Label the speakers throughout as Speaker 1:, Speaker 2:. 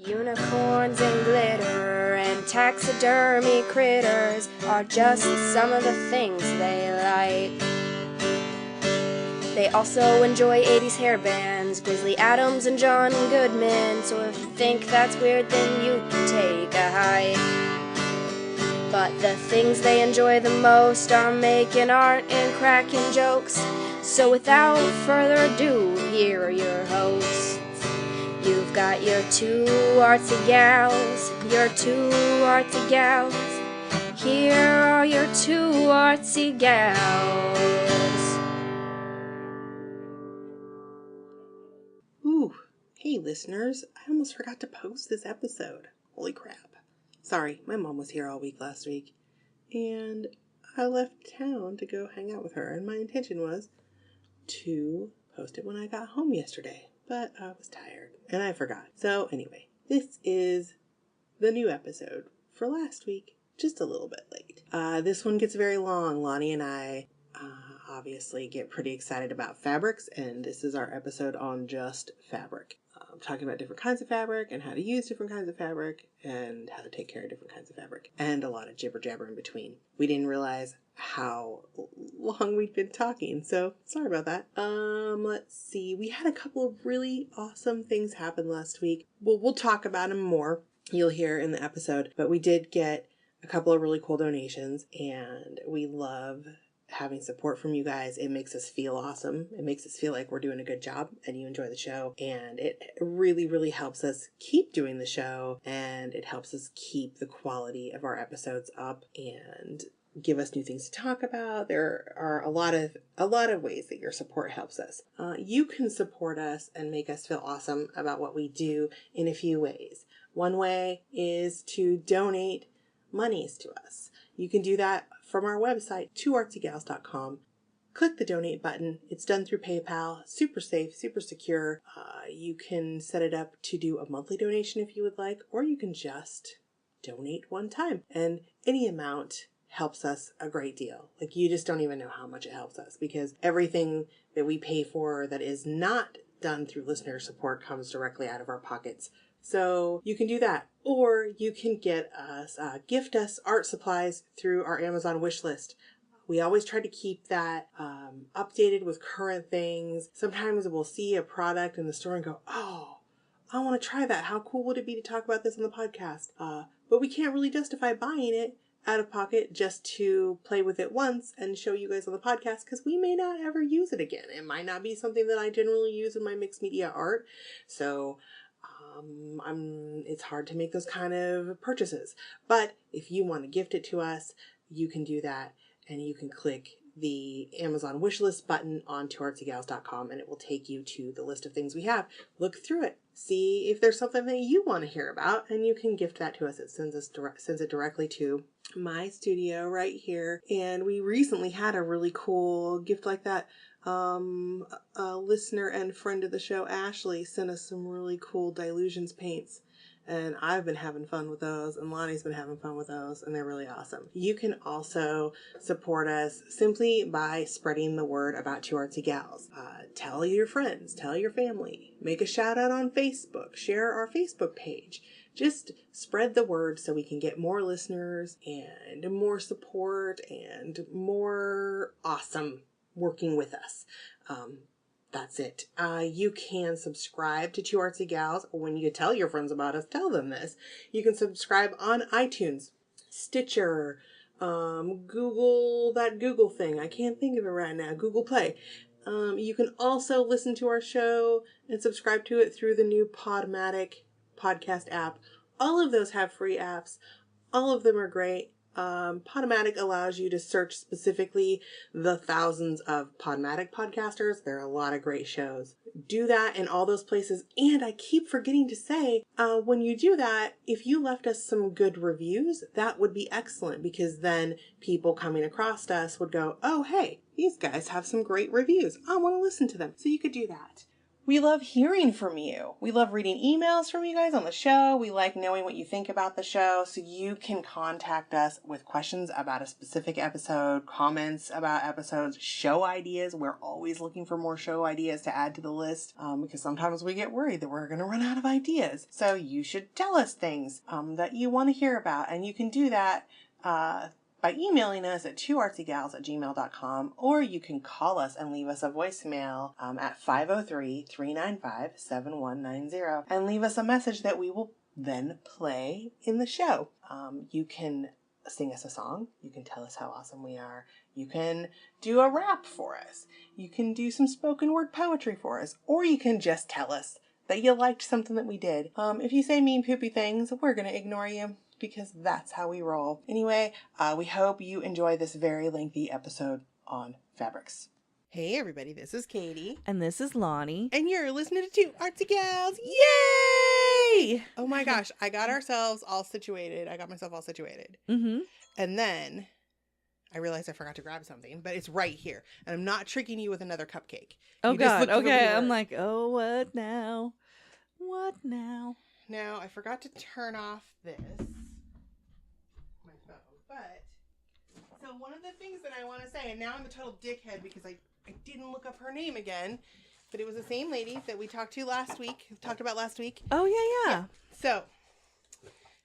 Speaker 1: Unicorns and glitter and taxidermy critters are just some of the things they like. They also enjoy 80s hair bands, Grizzly Adams and John Goodman, so if you think that's weird then you can take a hike. But the things they enjoy the most are making art and cracking jokes, so without further ado, here are your hosts. You've got your two artsy gals, here are your two artsy gals.
Speaker 2: Ooh, hey listeners, I almost forgot to post this episode. Holy crap. Sorry, my mom was here all week last week, and I left town to go hang out with her, and my intention was to post it when I got home yesterday, but I was tired, and I forgot. So anyway, this is the new episode for last week, just a little bit late. This one gets very long. Lonnie and I obviously get pretty excited about fabrics, and this is our episode on just fabric. Talking about different kinds of fabric and how to use different kinds of fabric and how to take care of different kinds of fabric, and a lot of jibber jabber in between. We didn't realize how long we'd been talking, so sorry about that. Let's see. We had a couple of really awesome things happen last week. Well, we'll talk about them more. You'll hear in the episode, but we did get a couple of really cool donations, and we love having support from you guys. It makes us feel awesome. It makes us feel like we're doing a good job and you enjoy the show, and it really, really helps us keep doing the show, and it helps us keep the quality of our episodes up and give us new things to talk about. There are a lot of ways that your support helps us. You can support us and make us feel awesome about what we do in a few ways. One way is to donate monies to us. You can do that from our website, twoartsygals.com. Click the donate button. It's done through PayPal. Super safe, super secure. You can set it up to do a monthly donation if you would like, or you can just donate one time. And any amount helps us a great deal. Like, you just don't even know how much it helps us, because everything that we pay for that is not done through listener support comes directly out of our pockets. So you can do that, or you can gift us art supplies through our Amazon wish list. We always try to keep that updated with current things. Sometimes we'll see a product in the store and go, oh, I want to try that. How cool would it be to talk about this on the podcast? But we can't really justify buying it out of pocket just to play with it once and show you guys on the podcast, because we may not ever use it again. It might not be something that I generally use in my mixed media art. So it's hard to make those kind of purchases. But if you want to gift it to us, you can do that, and you can click the Amazon wishlist button on twoartsygals.com, and it will take you to the list of things we have. Look through it. See if there's something that you want to hear about, and you can gift that to us. It sends it directly to my studio right here. And we recently had a really cool gift like that. A listener and friend of the show, Ashley, sent us some really cool Dilutions paints, and I've been having fun with those, and Lonnie's been having fun with those, and they're really awesome. You can also support us simply by spreading the word about Two Artsy Gals. Tell your friends, tell your family, make a shout out on Facebook, share our Facebook page. Just spread the word so we can get more listeners and more support and more awesome working with us. That's it. You can subscribe to Two Artsy Gals. When you tell your friends about us, tell them this. You can subscribe on iTunes, Stitcher, that Google thing. I can't think of it right now. Google Play. You can also listen to our show and subscribe to it through the new Podomatic podcast app. All of those have free apps. All of them are great. Podomatic allows you to search specifically the thousands of Podomatic podcasters. There are a lot of great shows. Do that in all those places. And I keep forgetting to say, when you do that, if you left us some good reviews, that would be excellent, because then people coming across us would go, oh, hey, these guys have some great reviews. I want to listen to them. So you could do that. We love hearing from you. We love reading emails from you guys on the show. We like knowing what you think about the show. So you can contact us with questions about a specific episode, comments about episodes, show ideas. We're always looking for more show ideas to add to the list because sometimes we get worried that we're going to run out of ideas. So you should tell us things that you want to hear about. And you can do that by emailing us at twoartsygals@gmail.com, or you can call us and leave us a voicemail at 503-395-7190 and leave us a message that we will then play in the show. You can sing us a song. You can tell us how awesome we are. You can do a rap for us. You can do some spoken word poetry for us, or you can just tell us that you liked something that we did. If you say mean poopy things, we're going to ignore you, because that's how we roll. Anyway, we hope you enjoy this very lengthy episode on fabrics. Hey everybody, this is Katie.
Speaker 3: And this is Lonnie.
Speaker 2: And you're listening to Two Artsy Gals.
Speaker 3: Yay!
Speaker 2: Oh my gosh, I got myself all situated.
Speaker 3: Mm-hmm.
Speaker 2: And then I realized I forgot to grab something, but it's right here. And I'm not tricking you with another cupcake.
Speaker 3: Oh
Speaker 2: You just
Speaker 3: God,
Speaker 2: looked at the
Speaker 3: okay.
Speaker 2: word.
Speaker 3: I'm like, oh, what now? What now?
Speaker 2: Now, I forgot to turn off my phone, but, so one of the things that I want to say, and now I'm a total dickhead because I didn't look up her name again, but it was the same lady that we talked about last week.
Speaker 3: Oh, yeah.
Speaker 2: So,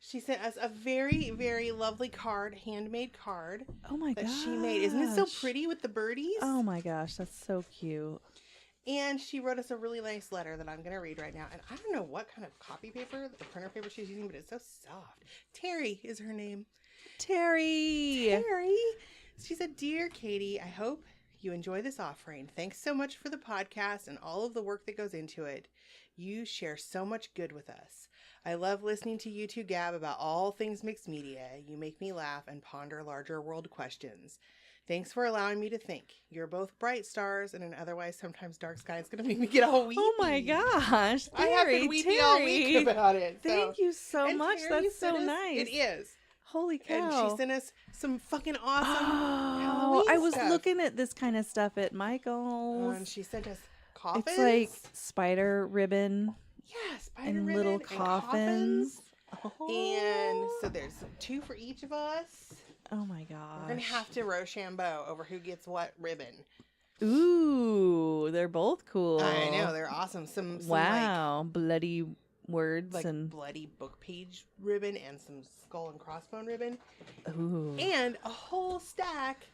Speaker 2: she sent us a very, very lovely card, handmade card.
Speaker 3: Oh my gosh.
Speaker 2: That she made. Isn't it so pretty with the birdies?
Speaker 3: Oh my gosh, that's so cute.
Speaker 2: And she wrote us a really nice letter that I'm going to read right now. And I don't know what kind of copy paper, the printer paper she's using, but it's so soft. Terry is her name.
Speaker 3: Terry.
Speaker 2: She said, "Dear Katie, I hope you enjoy this offering. Thanks so much for the podcast and all of the work that goes into it. You share so much good with us. I love listening to you two gab about all things mixed media. You make me laugh and ponder larger world questions. Thanks for allowing me to think. You're both bright stars, and an otherwise sometimes dark sky is going to make me get all weepy."
Speaker 3: Oh my gosh, Terry,
Speaker 2: I have been weepy all week about it.
Speaker 3: Thank you so much.
Speaker 2: Terry
Speaker 3: That's so
Speaker 2: sent us-
Speaker 3: nice.
Speaker 2: It is.
Speaker 3: Holy cow.
Speaker 2: And she sent us some fucking awesome
Speaker 3: Oh,
Speaker 2: Halloween
Speaker 3: I was
Speaker 2: stuff.
Speaker 3: looking at this kind of stuff at Michael's.
Speaker 2: And she sent us coffins.
Speaker 3: It's like spider ribbon
Speaker 2: Yeah, spider
Speaker 3: and
Speaker 2: ribbon
Speaker 3: little
Speaker 2: and
Speaker 3: coffins.
Speaker 2: And so there's 2 for each of us.
Speaker 3: Oh my gosh.
Speaker 2: We're going to have to Rochambeau over who gets what ribbon.
Speaker 3: Ooh, they're both cool.
Speaker 2: I know, they're awesome. Some
Speaker 3: wow, bloody words
Speaker 2: like
Speaker 3: and
Speaker 2: bloody book page ribbon and some skull and crossbone ribbon.
Speaker 3: ooh.
Speaker 2: And a whole stack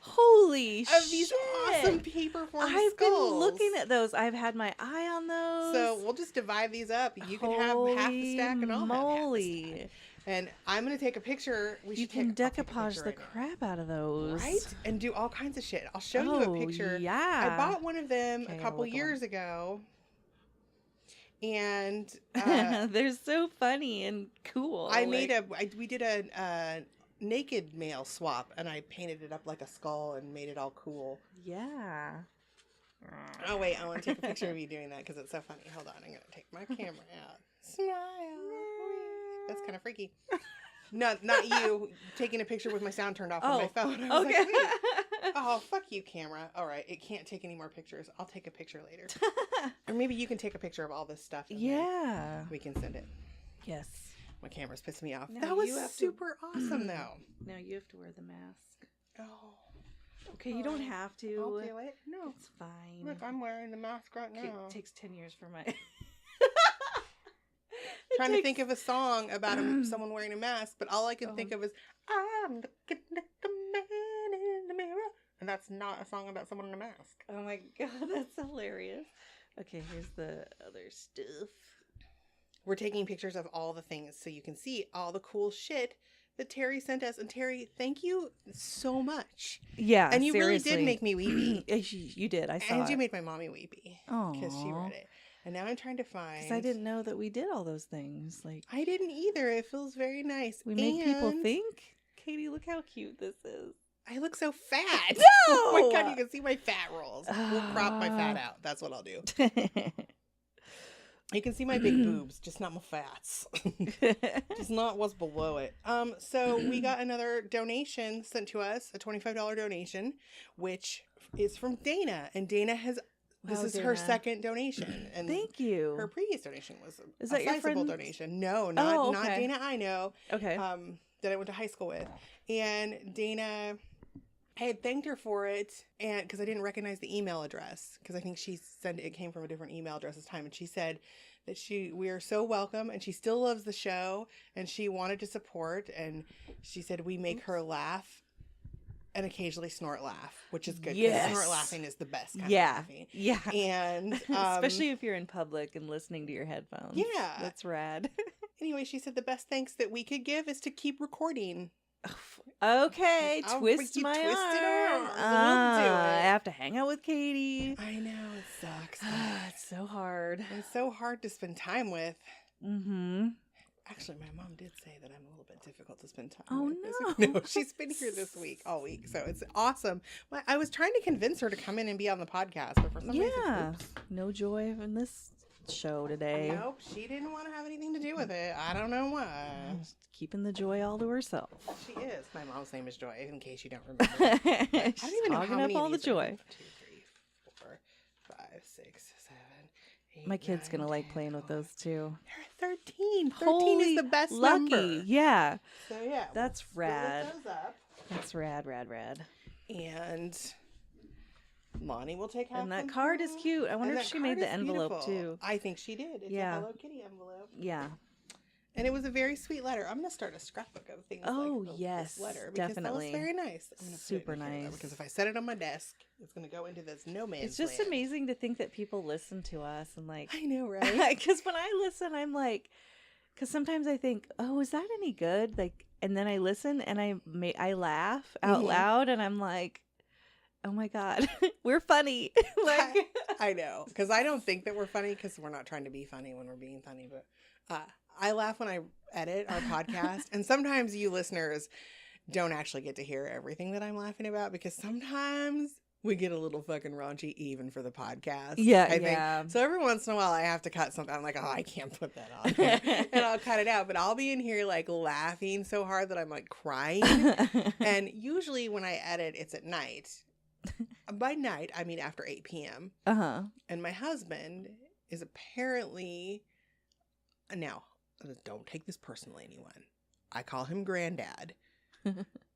Speaker 3: Holy
Speaker 2: of these
Speaker 3: shit.
Speaker 2: awesome paper form
Speaker 3: I've
Speaker 2: skulls.
Speaker 3: been looking at those. I've had my eye on those.
Speaker 2: So we'll just divide these up. You can have half the stack and I'll have half the
Speaker 3: moly.
Speaker 2: stack. And I'm going to take a picture.
Speaker 3: You can decoupage the crap out of those.
Speaker 2: Right? And do all kinds of shit. I'll show you a picture.
Speaker 3: Yeah.
Speaker 2: I bought one of them
Speaker 3: Okay,
Speaker 2: a couple
Speaker 3: I'll look
Speaker 2: years ago. And
Speaker 3: they're so funny and cool.
Speaker 2: we did a naked male swap, and I painted it up like a skull and made it all cool.
Speaker 3: Yeah.
Speaker 2: Oh wait, I want to take a picture of you doing that because it's so funny. Hold on, I'm gonna take my camera out. Smile. That's kind of freaky. Not you taking a picture with my sound turned off on my phone. I was
Speaker 3: okay.
Speaker 2: like, wait. Oh, fuck you, camera. All right, it can't take any more pictures. I'll take a picture later. Or maybe you can take a picture of all this stuff. And
Speaker 3: Yeah.
Speaker 2: we can send it.
Speaker 3: Yes.
Speaker 2: My camera's pissing me off.
Speaker 3: Now
Speaker 2: That was
Speaker 3: you have to-
Speaker 2: super awesome, though.
Speaker 3: Now you have to wear the mask.
Speaker 2: Oh.
Speaker 3: Okay, you don't have to.
Speaker 2: I'll do it. No.
Speaker 3: It's fine.
Speaker 2: Look, I'm wearing the mask right
Speaker 3: Okay,
Speaker 2: now.
Speaker 3: it takes 10 years for my...
Speaker 2: Trying to think of a song about someone wearing a mask, but all I can think of is "I'm looking at the man in the mirror," and that's not a song about someone in a mask.
Speaker 3: Oh my god, that's hilarious. Okay, here's the other stuff.
Speaker 2: We're taking pictures of all the things so you can see all the cool shit that Terry sent us. And Terry, thank you so much.
Speaker 3: Yeah,
Speaker 2: And you
Speaker 3: seriously.
Speaker 2: really did make me weepy.
Speaker 3: You did. I saw
Speaker 2: And you
Speaker 3: it.
Speaker 2: made my mommy weepy because she read it. And now I'm trying to find.
Speaker 3: Because I didn't know that we did all those things. Like
Speaker 2: I didn't either. It feels very nice.
Speaker 3: we make people
Speaker 2: And
Speaker 3: think. Katie, look how cute this is.
Speaker 2: I look so fat.
Speaker 3: No!
Speaker 2: Oh my god, you can see my fat rolls. We'll crop my fat out. That's what I'll do. You can see my big boobs, just not my fats. Just not what's below it. So we got another donation sent to us, a $25 donation, which is from Dana. And Dana has This
Speaker 3: Wow,
Speaker 2: is her
Speaker 3: Dana.
Speaker 2: second donation. And
Speaker 3: Thank you.
Speaker 2: her previous donation was
Speaker 3: Is
Speaker 2: a
Speaker 3: that your
Speaker 2: sizable
Speaker 3: friend?
Speaker 2: donation. No,
Speaker 3: Oh,
Speaker 2: not
Speaker 3: okay.
Speaker 2: Dana I know.
Speaker 3: Okay.
Speaker 2: That I went to high school with. And Dana, I had thanked her for it, and because I didn't recognize the email address, because I think she said it came from a different email address this time, and she said that we are so welcome, and she still loves the show, and she wanted to support, and she said we make her laugh and occasionally snort laugh, which is good.
Speaker 3: Yes.
Speaker 2: Snort laughing is the best kind of
Speaker 3: Yeah.
Speaker 2: laughing.
Speaker 3: Yeah.
Speaker 2: And
Speaker 3: Especially if you're in public and listening to your headphones.
Speaker 2: Yeah.
Speaker 3: That's rad.
Speaker 2: Anyway, she said the best thanks that we could give is to keep recording.
Speaker 3: Okay,
Speaker 2: I'll
Speaker 3: twist
Speaker 2: keep
Speaker 3: my
Speaker 2: twisting
Speaker 3: arm.
Speaker 2: her arms and we'll do
Speaker 3: I
Speaker 2: it.
Speaker 3: have to hang out with Katie.
Speaker 2: I know, it sucks.
Speaker 3: It's so hard.
Speaker 2: It's so hard to spend time with.
Speaker 3: Mm-hmm.
Speaker 2: Actually, my mom did say that I'm a little bit difficult to spend time
Speaker 3: Oh,
Speaker 2: with.
Speaker 3: no.
Speaker 2: No, she's been here this week, all week, so it's awesome. I was trying to convince her to come in and be on the podcast, but for some reason,
Speaker 3: Yeah.
Speaker 2: oops.
Speaker 3: No joy in this show today.
Speaker 2: Nope, she didn't want to have anything to do with it. I don't know why.
Speaker 3: Just keeping the joy all to herself.
Speaker 2: She is. My mom's name is Joy, in case you don't remember. I
Speaker 3: She's
Speaker 2: don't even know how
Speaker 3: hogging
Speaker 2: many
Speaker 3: up all
Speaker 2: of
Speaker 3: the
Speaker 2: these are.
Speaker 3: joy.
Speaker 2: 1, 2, 3, 4, 5, 6, 7, 8,
Speaker 3: My kid's
Speaker 2: 9,
Speaker 3: gonna like
Speaker 2: 10,
Speaker 3: playing with
Speaker 2: 11.
Speaker 3: those too.
Speaker 2: They're 13. 13
Speaker 3: Holy
Speaker 2: is the best
Speaker 3: lucky.
Speaker 2: number.
Speaker 3: Yeah.
Speaker 2: So yeah,
Speaker 3: That's
Speaker 2: we'll
Speaker 3: rad.
Speaker 2: split those up.
Speaker 3: That's rad, rad, rad.
Speaker 2: And Lonnie will take half.
Speaker 3: And that
Speaker 2: them
Speaker 3: card is
Speaker 2: home.
Speaker 3: cute. I wonder
Speaker 2: And
Speaker 3: if
Speaker 2: that
Speaker 3: she made
Speaker 2: card
Speaker 3: the
Speaker 2: is
Speaker 3: envelope
Speaker 2: beautiful.
Speaker 3: too.
Speaker 2: I think she did. It's
Speaker 3: Yeah.
Speaker 2: a Hello Kitty envelope.
Speaker 3: Yeah.
Speaker 2: And it was a very sweet letter. I'm going to start a scrapbook of things
Speaker 3: Oh,
Speaker 2: like
Speaker 3: yes,
Speaker 2: this letter. Because
Speaker 3: definitely.
Speaker 2: that was very nice. I'm gonna put it
Speaker 3: Super
Speaker 2: in here, though,
Speaker 3: nice.
Speaker 2: because if I set it on my desk, it's going to go into this no man's
Speaker 3: It's just
Speaker 2: land.
Speaker 3: amazing to think that people listen to us and like,
Speaker 2: I know, right?
Speaker 3: because when I listen, I'm like, because sometimes I think, oh, is that any good? Like, and then I listen and I laugh out
Speaker 2: Mhm.
Speaker 3: loud and I'm like, oh my God, we're funny. Like,
Speaker 2: I know. Because I don't think that we're funny because we're not trying to be funny when we're being funny. But I laugh when I edit our podcast. And sometimes you listeners don't actually get to hear everything that I'm laughing about because sometimes we get a little fucking raunchy even for the podcast.
Speaker 3: Yeah,
Speaker 2: I think.
Speaker 3: yeah.
Speaker 2: So every once in a while I have to cut something. I'm like, oh, I can't put that on there. And I'll cut it out. But I'll be in here like laughing so hard that I'm like crying. And usually when I edit, it's at night. By night, I mean after 8 p.m.
Speaker 3: uh-huh.
Speaker 2: And my husband is apparently, now, don't take this personally, anyone. I call him Granddad.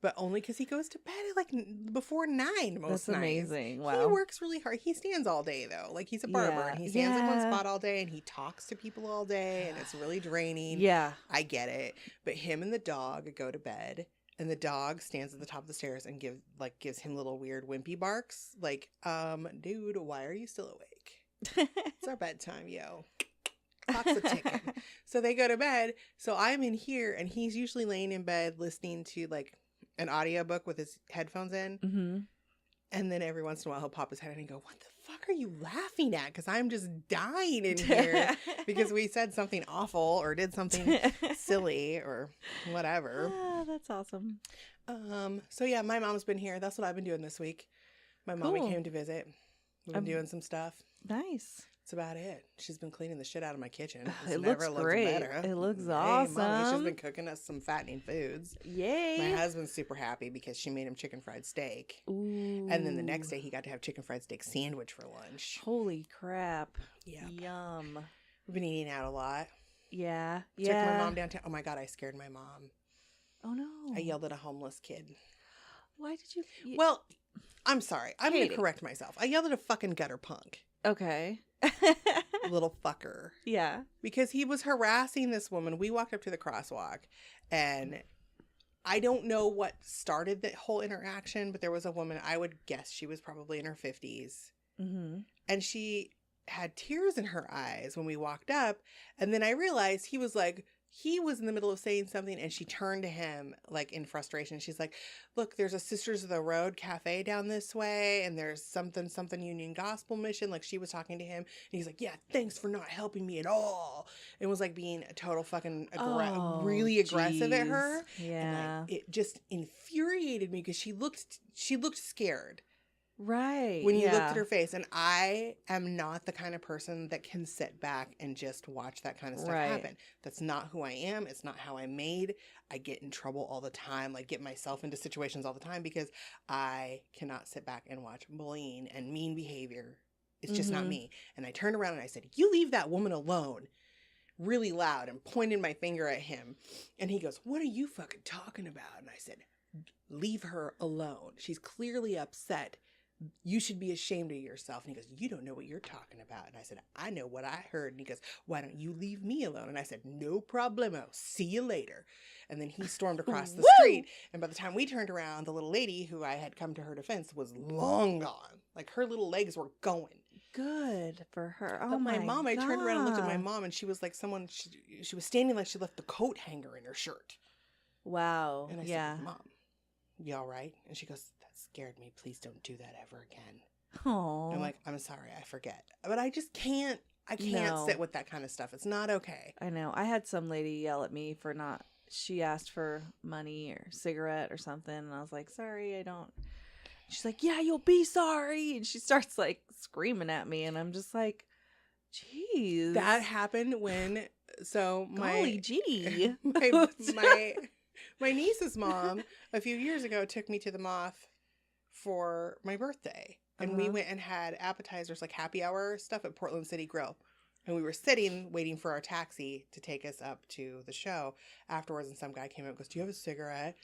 Speaker 2: But only because he goes to bed at like before 9 most
Speaker 3: That's
Speaker 2: nights.
Speaker 3: amazing. Wow.
Speaker 2: He works really hard. He stands all day though. Like he's a barber
Speaker 3: Yeah.
Speaker 2: and he stands in one
Speaker 3: Yeah.
Speaker 2: spot all day and he talks to people all day and it's really draining.
Speaker 3: Yeah.
Speaker 2: I get it. But him and the dog go to bed and the dog stands at the top of the stairs and gives him little weird wimpy barks. Like, dude, why are you still awake? It's our bedtime, yo. Clock's a ticking. So they go to bed. So I'm in here and he's usually laying in bed listening to like an audiobook with his headphones in.
Speaker 3: Mm-hmm.
Speaker 2: And then every once in a while he'll pop his head in and go, what the fuck are you laughing at? Because I'm just dying in here because we said something awful or did something silly or whatever.
Speaker 3: Ah, that's awesome.
Speaker 2: So yeah, my mom's been here. That's what I've been doing this week. My mommy
Speaker 3: Cool.
Speaker 2: came to visit. We've been doing some stuff.
Speaker 3: Nice.
Speaker 2: That's about it. She's been cleaning the shit out of my kitchen. It's
Speaker 3: It
Speaker 2: never
Speaker 3: looks
Speaker 2: looked
Speaker 3: great.
Speaker 2: better.
Speaker 3: It looks
Speaker 2: Hey, mommy, she's
Speaker 3: awesome.
Speaker 2: been cooking us some fattening foods.
Speaker 3: Yay.
Speaker 2: My husband's super happy because she made him chicken fried steak.
Speaker 3: Ooh.
Speaker 2: And then the next day he got to have chicken fried steak sandwich for lunch.
Speaker 3: Holy crap.
Speaker 2: Yeah.
Speaker 3: Yum.
Speaker 2: We've been eating out a lot.
Speaker 3: Yeah.
Speaker 2: Took
Speaker 3: Yeah.
Speaker 2: my mom downtown. Oh my God, I scared my mom.
Speaker 3: Oh no.
Speaker 2: I yelled at a homeless kid.
Speaker 3: Why did you?
Speaker 2: Well, I'm sorry. I'm going
Speaker 3: Katie.
Speaker 2: to correct myself. I yelled at a fucking gutter punk.
Speaker 3: Okay.
Speaker 2: Little fucker.
Speaker 3: Yeah.
Speaker 2: Because he was harassing this woman. We walked up to the crosswalk and I don't know what started the whole interaction, but there was a woman, I would guess she was probably in her 50s.
Speaker 3: Mm-hmm.
Speaker 2: And she had tears in her eyes when we walked up. And then I realized he was in the middle of saying something and she turned to him like in frustration. She's like, look, there's a Sisters of the Road cafe down this way and there's something Union Gospel Mission. Like she was talking to him and he's like, yeah, thanks for not helping me at all. It was like being a total fucking really aggressive at her.
Speaker 3: Yeah.
Speaker 2: And it just infuriated me because she looked scared.
Speaker 3: Right.
Speaker 2: When you looked at her face, and I am not the kind of person that can sit back and just watch that kind of stuff happen. That's not who I am. It's not how I'm made. I get in trouble all the time, like get myself into situations all the time because I cannot sit back and watch bullying and mean behavior It's just not me. And I turned around and I said, you leave that woman alone. Really loud, and pointed my finger at him. And he goes, what are you fucking talking about? And I said, leave her alone. She's clearly upset. You should be ashamed of yourself. And he goes, you don't know what you're talking about. And I said, I know what I heard. And he goes, why don't you leave me alone? And I said, no problemo. See you later. And then he stormed across the street. And by the time we turned around, the little lady who I had come to her defense was long gone. Like, her little legs were going.
Speaker 3: Good for her. Oh,
Speaker 2: but my mom,
Speaker 3: God.
Speaker 2: I turned around and looked at my mom, and she was like someone, she was standing like she left the coat hanger in her shirt.
Speaker 3: Wow.
Speaker 2: And I
Speaker 3: yeah.
Speaker 2: said, Mom, you all right? And she goes, that scared me. Please don't do that ever again.
Speaker 3: Oh.
Speaker 2: I'm like, I'm sorry, I forget. But I just can't, sit with that kind of stuff. It's not okay.
Speaker 3: I know. I had some lady yell at me for not, she asked for money or cigarette or something. And I was like, sorry, I don't. She's like, yeah, you'll be sorry. And she starts like screaming at me. And I'm just like, geez.
Speaker 2: That happened when,
Speaker 3: Golly gee.
Speaker 2: my niece's mom a few years ago took me to the Moth for my birthday. And we went and had appetizers, like happy hour stuff at Portland City Grill. And we were sitting, waiting for our taxi to take us up to the show afterwards. And some guy came up and goes, do you have a cigarette?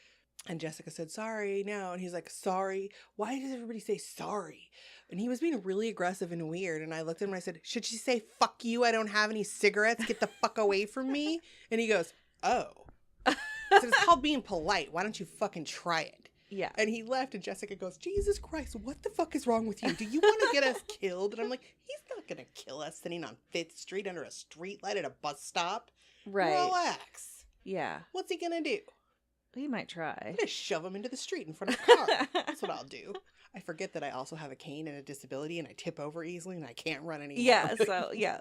Speaker 2: And Jessica said, sorry, no. And he's like, sorry? Why does everybody say sorry? And he was being really aggressive and weird. And I looked at him and I said, should she say, fuck you, I don't have any cigarettes, get the fuck away from me? And he goes, oh. I said, it's called being polite. Why don't you fucking try it?
Speaker 3: Yeah.
Speaker 2: And he left, and Jessica goes, Jesus Christ, what the fuck is wrong with you? Do you want to get us killed? And I'm like, he's not going to kill us sitting on 5th Street under a streetlight at a bus stop.
Speaker 3: Right.
Speaker 2: Relax.
Speaker 3: Yeah.
Speaker 2: What's he going to do?
Speaker 3: He might try.
Speaker 2: I'm going to shove him into the street in front of a car. That's what I'll do. I forget that I also have a cane and a disability, and I tip over easily, and I can't run anymore.
Speaker 3: Yeah, so, yeah.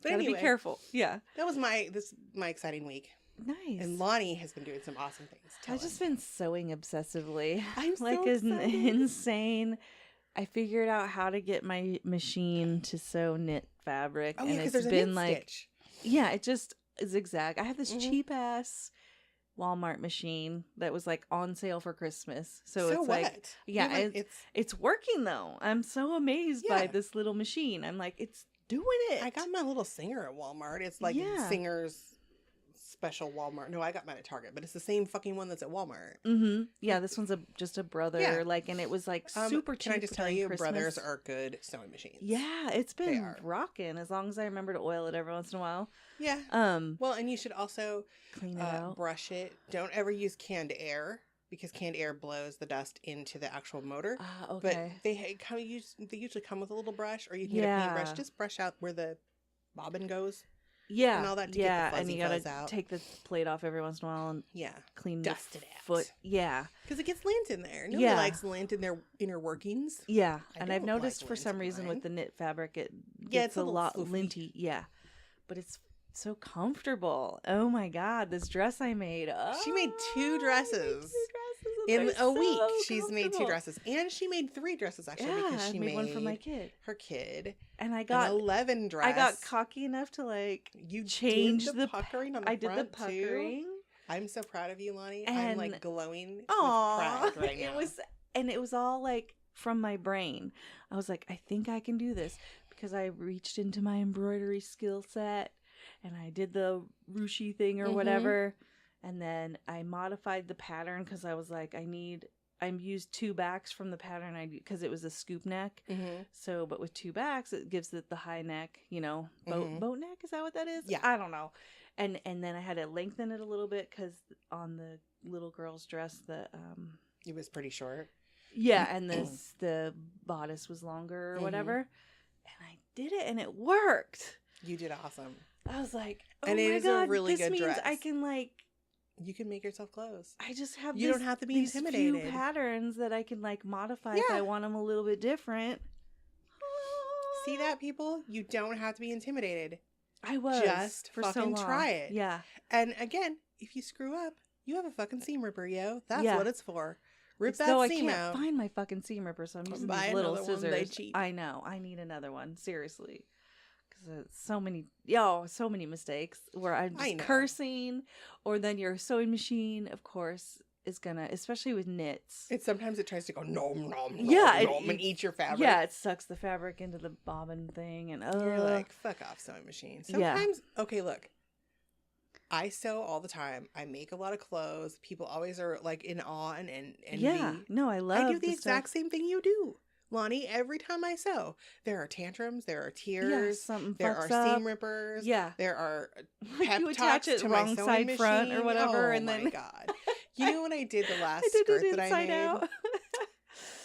Speaker 2: But
Speaker 3: Gotta
Speaker 2: anyway,
Speaker 3: be careful. Yeah.
Speaker 2: That was my exciting week.
Speaker 3: Nice.
Speaker 2: And Lonnie has been doing some awesome things.
Speaker 3: I've just been sewing obsessively.
Speaker 2: I'm so
Speaker 3: like
Speaker 2: excited.
Speaker 3: insane. I figured out how to get my machine to sew knit fabric.
Speaker 2: Oh,
Speaker 3: and
Speaker 2: yeah, because
Speaker 3: it's
Speaker 2: there's
Speaker 3: been
Speaker 2: a knit
Speaker 3: like,
Speaker 2: stitch.
Speaker 3: yeah, it just zigzag. I have this cheap ass Walmart machine that was like on sale for Christmas. So it's
Speaker 2: what?
Speaker 3: like, yeah, it's working though. I'm so amazed by this little machine. I'm like, it's doing it.
Speaker 2: I got my little Singer at Walmart. It's like Singer's special Walmart. No, I got mine at Target, but it's the same fucking one that's at Walmart.
Speaker 3: Mm-hmm. Yeah, this one's just a Brother.
Speaker 2: Yeah.
Speaker 3: like, and it was like super cheap.
Speaker 2: Can I just tell you,
Speaker 3: Christmas.
Speaker 2: Brothers are good sewing machines.
Speaker 3: Yeah, it's been rocking as long as I remember to oil it every once in a while.
Speaker 2: Yeah. Well, and you should also
Speaker 3: clean it out.
Speaker 2: Brush it. Don't ever use canned air because canned air blows the dust into the actual motor.
Speaker 3: Okay.
Speaker 2: But they usually come with a little brush, or you can get a paintbrush. Just brush out where the bobbin goes.
Speaker 3: Yeah,
Speaker 2: and all that to get the fuzzy
Speaker 3: and you gotta
Speaker 2: out.
Speaker 3: take the plate off every once in a while and clean
Speaker 2: dust
Speaker 3: the
Speaker 2: it out.
Speaker 3: foot. Yeah,
Speaker 2: because it gets lint in there. Nobody likes lint in their inner workings.
Speaker 3: Yeah,
Speaker 2: and
Speaker 3: I've noticed for some reason with the knit fabric it gets
Speaker 2: it's
Speaker 3: a lot
Speaker 2: floofy.
Speaker 3: linty. Yeah, but it's so comfortable. Oh my god, this dress I made. Oh,
Speaker 2: she made 2 dresses. In a week, she's made 2 dresses, and she made 3 dresses actually because she made
Speaker 3: one for my kid,
Speaker 2: her kid,
Speaker 3: and I got
Speaker 2: an 11 dress.
Speaker 3: I got cocky enough to like change
Speaker 2: the puckering on the
Speaker 3: I did the
Speaker 2: front
Speaker 3: puckering.
Speaker 2: Too. I'm so proud of you, Lonnie.
Speaker 3: And
Speaker 2: I'm like glowing with pride right now.
Speaker 3: It was all like from my brain. I was like, I think I can do this because I reached into my embroidery skill set and I did the ruchy thing or whatever. And then I modified the pattern because I was like, I used 2 backs from the pattern because it was a scoop neck. So, but with 2 backs, it gives it the high neck, boat neck. Is that what that is?
Speaker 2: Yeah.
Speaker 3: I don't know. And then I had to lengthen it a little bit because on the little girl's dress,
Speaker 2: it was pretty short.
Speaker 3: Yeah, and the bodice was longer or whatever. And I did it, and it worked.
Speaker 2: You did awesome.
Speaker 3: I was like, oh
Speaker 2: and
Speaker 3: my
Speaker 2: it is
Speaker 3: God,
Speaker 2: a really
Speaker 3: this
Speaker 2: good
Speaker 3: means
Speaker 2: dress.
Speaker 3: I can like.
Speaker 2: You can make yourself clothes.
Speaker 3: I just have
Speaker 2: you don't have to be
Speaker 3: these
Speaker 2: intimidated.
Speaker 3: few patterns that I can like modify if I want them a little bit different.
Speaker 2: See that, people? You don't have to be intimidated.
Speaker 3: I was
Speaker 2: just
Speaker 3: for
Speaker 2: fucking
Speaker 3: so long.
Speaker 2: try it.
Speaker 3: Yeah.
Speaker 2: And again, if you screw up, you have a fucking seam ripper, yo. That's what it's for. Rip that seam out.
Speaker 3: I can't find my fucking seam ripper, so I'm using these little scissors. I know. I need another one. Seriously. So many mistakes where I'm just cursing, or then your sewing machine, of course, is gonna, especially with knits.
Speaker 2: Sometimes it tries to go nom nom nom
Speaker 3: Yeah,
Speaker 2: nom and eat your fabric.
Speaker 3: Yeah, it sucks the fabric into the bobbin thing, and
Speaker 2: you're like, fuck off, sewing machine. Sometimes, okay, look, I sew all the time. I make a lot of clothes. People always are like in awe and envy.
Speaker 3: Yeah, no, I love.
Speaker 2: I do the exact same thing you do, Lonnie. Every time I sew, there are tantrums, there are tears, there are seam rippers, there are pep
Speaker 3: you
Speaker 2: talks
Speaker 3: attach it
Speaker 2: to
Speaker 3: wrong
Speaker 2: my sewing
Speaker 3: side
Speaker 2: machine.
Speaker 3: front or whatever,
Speaker 2: oh
Speaker 3: and then
Speaker 2: my god, you know what I did the last
Speaker 3: I did
Speaker 2: skirt
Speaker 3: it
Speaker 2: that I
Speaker 3: inside
Speaker 2: made?
Speaker 3: out.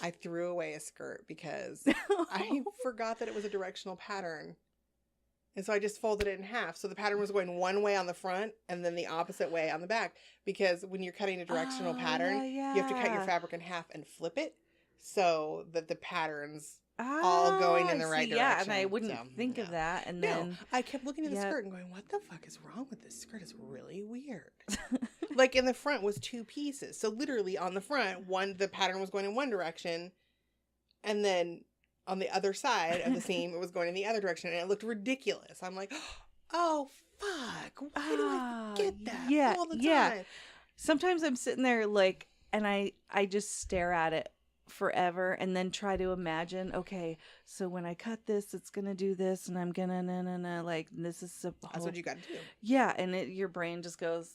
Speaker 2: I threw away a skirt because I forgot that it was a directional pattern. And so I just folded it in half. So the pattern was going one way on the front and then the opposite way on the back. Because when you're cutting a directional pattern, you have to cut your fabric in half and flip it so that the pattern's all going in the right direction.
Speaker 3: Yeah, and I wouldn't think of that. And then
Speaker 2: I kept looking at the skirt and going, what the fuck is wrong with this skirt? It's really weird. Like in the front was 2 pieces. So literally on the front, the pattern was going in one direction. And then on the other side of the seam, it was going in the other direction, and it looked ridiculous. I'm like, oh, fuck. Why do I forget that all the time?
Speaker 3: Sometimes I'm sitting there, like, and I just stare at it forever and then try to imagine, okay, so when I cut this, it's going to do this, and I'm going to, like, this is
Speaker 2: that's what you got to do.
Speaker 3: Yeah, and your brain just goes,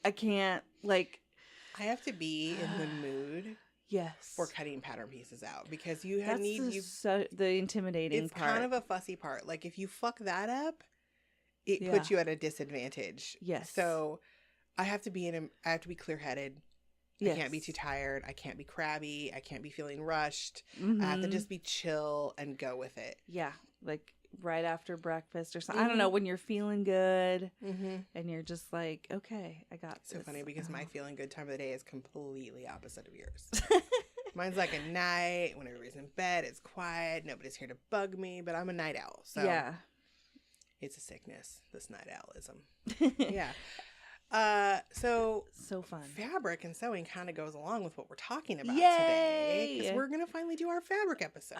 Speaker 3: I can't, like.
Speaker 2: I have to be in the mood.
Speaker 3: Yes.
Speaker 2: For cutting pattern pieces out, because you
Speaker 3: That's the intimidating part.
Speaker 2: It's kind of a fussy part. Like if you fuck that up, it puts you at a disadvantage.
Speaker 3: Yes.
Speaker 2: So I have to be clear-headed. Yes. I can't be too tired. I can't be crabby. I can't be feeling rushed. I have to just be chill and go with it. Yeah. Like right after breakfast or something. I don't know, when you're feeling good and you're just like, okay, I got this. So funny because my feeling good time of the day is completely opposite of yours. Mine's like a night when everybody's in bed, it's quiet, nobody's here to bug me, but I'm a night owl. So yeah, it's a sickness, this night owlism. Yeah. So fun. Fabric and sewing kind of goes along with what we're talking about today, because we're gonna finally do our fabric episode.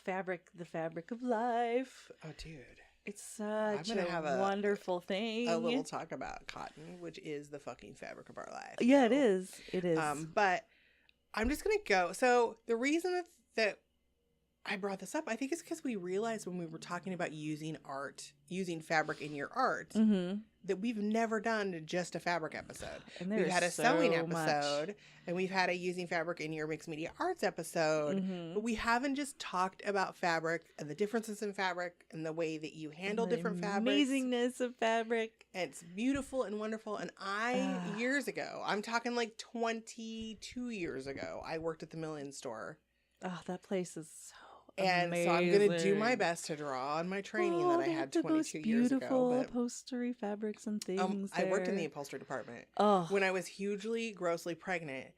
Speaker 3: Fabric, the fabric of life.
Speaker 2: Oh, dude,
Speaker 3: it's such a wonderful thing.
Speaker 2: A little talk about cotton, which is the fucking fabric of our life.
Speaker 3: Yeah, it is. It is.
Speaker 2: But I'm just gonna go. So the reason that I brought this up, I think, is because we realized when we were talking about using fabric in your art, that we've never done just a fabric episode. We've had a sewing episode, and we've had a using fabric in your mixed media arts episode, but we haven't just talked about fabric and the differences in fabric and the way that you handle different fabrics. Amazingness of fabric. And it's beautiful and wonderful. And years ago, I'm talking like 22 years ago, I worked at the Million store.
Speaker 3: Oh, that place is so
Speaker 2: amazing. So I'm going to do my best to draw on my training that I had 22 years ago.
Speaker 3: Beautiful upholstery fabrics and things.
Speaker 2: I worked in the upholstery department when I was grossly pregnant.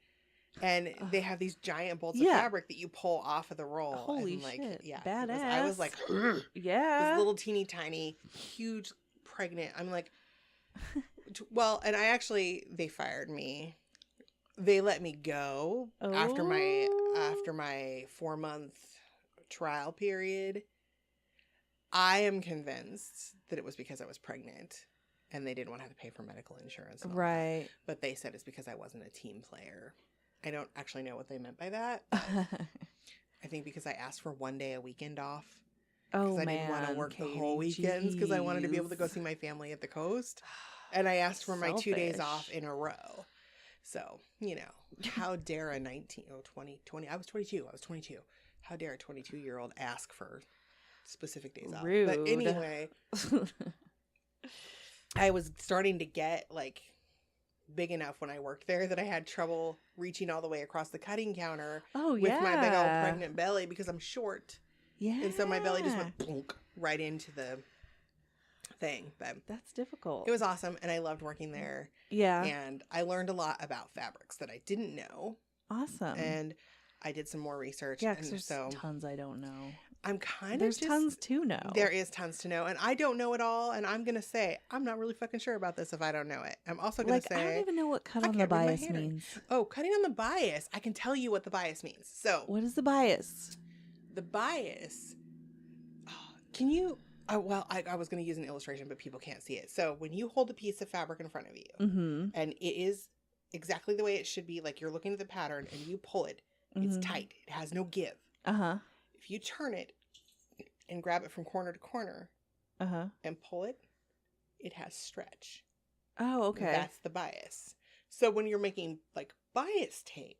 Speaker 2: And they have these giant bolts of fabric that you pull off of the roll.
Speaker 3: Holy shit. Yeah, badass.
Speaker 2: I was like, this little teeny tiny, huge pregnant. I'm like, well, and they fired me. They let me go after my 4-month trial period. I am convinced that it was because I was pregnant and they didn't want to have to pay for medical insurance. Right. But they said it's because I wasn't a team player. I don't actually know what they meant by that. I think because I asked for 1 day a weekend off. Because I didn't want to work the whole weekends because I wanted to be able to go see my family at the coast. And I asked for my 2 days off in a row. So, how dare a 20, I was 22. How dare a 22-year-old ask for specific days off? Rude. But anyway, I was starting to get like big enough when I worked there that I had trouble reaching all the way across the cutting counter with my big old pregnant belly because I'm short. Yeah. And so my belly just went plunk right into the thing. But
Speaker 3: that's difficult.
Speaker 2: It was awesome, and I loved working there. Yeah. And I learned a lot about fabrics that I didn't know. Awesome. And I did some more research.
Speaker 3: Yeah, because there's tons I don't know.
Speaker 2: I'm kind
Speaker 3: There's tons to know.
Speaker 2: There is tons to know, and I don't know it all, and I'm going to say I'm not really fucking sure about this if I don't know it. I'm also going to say...
Speaker 3: I don't even know what cut on the bias means.
Speaker 2: Oh, cutting on the bias. I can tell you what the bias means. So...
Speaker 3: What is the bias?
Speaker 2: The bias... Can you... I was going to use an illustration, but people can't see it. So when you hold a piece of fabric in front of you, and it is exactly the way it should be, like you're looking at the pattern and you pull it, it's tight. It has no give.
Speaker 3: Uh-huh.
Speaker 2: If you turn it and grab it from corner to corner and pull it, it has stretch.
Speaker 3: Oh, okay.
Speaker 2: That's the bias. So when you're making like bias tape,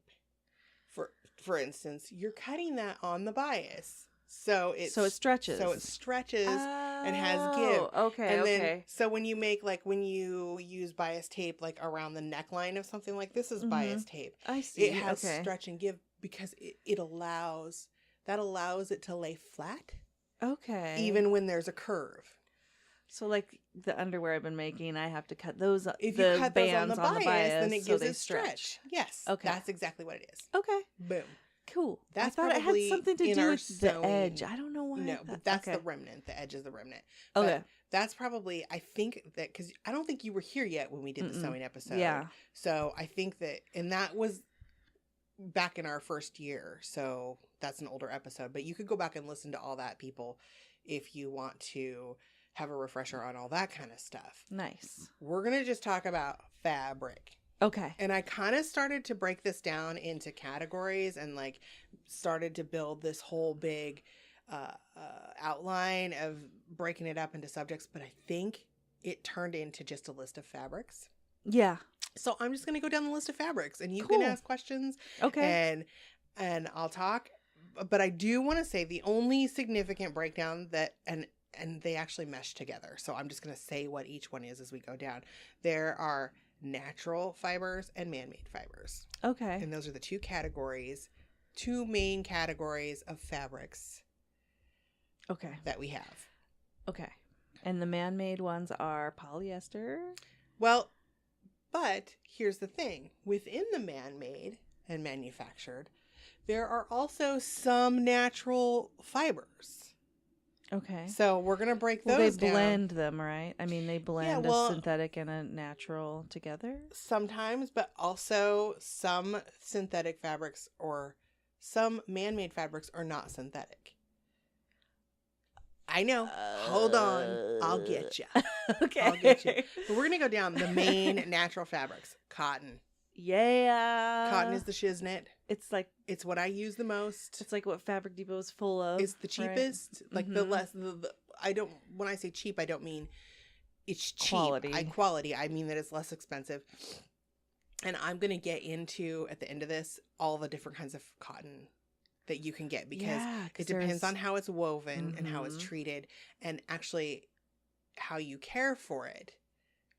Speaker 2: for instance, you're cutting that on the bias. So it stretches. So it stretches and has give.
Speaker 3: Okay,
Speaker 2: and then, so when you make, like, when you use bias tape, like, around the neckline of something, like, this is bias tape.
Speaker 3: I see.
Speaker 2: It has stretch and give because it allows it to lay flat.
Speaker 3: Okay.
Speaker 2: Even when there's a curve.
Speaker 3: So, like, the underwear I've been making, I have to cut those,
Speaker 2: if you cut those on the bias, then it gives it stretch. Yes. Okay. That's exactly what it is.
Speaker 3: Okay.
Speaker 2: Boom.
Speaker 3: Cool.
Speaker 2: That's
Speaker 3: I thought it had something to do with the
Speaker 2: sewing.
Speaker 3: edge. I don't know why.
Speaker 2: No, but that's the remnant. The edge is the remnant.
Speaker 3: Okay.
Speaker 2: But that's probably, I think that, because I don't think you were here yet when we did the sewing episode.
Speaker 3: Yeah.
Speaker 2: So I think that, and that was back in our first year. So that's an older episode. But you could go back and listen to all that, people, if you want to have a refresher on all that kind of stuff.
Speaker 3: Nice.
Speaker 2: We're going to just talk about fabric.
Speaker 3: Okay.
Speaker 2: And I kind of started to break this down into categories and, like, started to build this whole big outline of breaking it up into subjects. But I think it turned into just a list of fabrics.
Speaker 3: Yeah.
Speaker 2: So I'm just going to go down the list of fabrics and you can ask questions.
Speaker 3: Okay.
Speaker 2: And I'll talk. But I do want to say the only significant breakdown that, and they actually mesh together. So I'm just going to say what each one is as we go down. There are natural fibers and man-made fibers.
Speaker 3: Okay.
Speaker 2: And those are the two main categories of fabrics.
Speaker 3: Okay.
Speaker 2: That we have.
Speaker 3: Okay. And the man-made ones are polyester?
Speaker 2: Well, but here's the thing. Within the man-made and manufactured, there are also some natural fibers.
Speaker 3: Okay.
Speaker 2: So we're going to break those down.
Speaker 3: They blend them, right? I mean, they blend a synthetic and a natural together?
Speaker 2: Sometimes, but also some synthetic fabrics or some man-made fabrics are not synthetic. I know. Hold on. I'll get you.
Speaker 3: Okay.
Speaker 2: I'll get you. But we're going to go down the main natural fabrics. Cotton.
Speaker 3: Yeah.
Speaker 2: Cotton is the shiznit.
Speaker 3: It's
Speaker 2: what I use the most.
Speaker 3: It's like what Fabric Depot is full of.
Speaker 2: It's the cheapest. Right? Like the less, when I say cheap, I don't mean it's cheap. Quality. I mean that it's less expensive. And I'm going to get into, at the end of this, all the different kinds of cotton that you can get because it depends on how it's woven and how it's treated, and actually how you care for it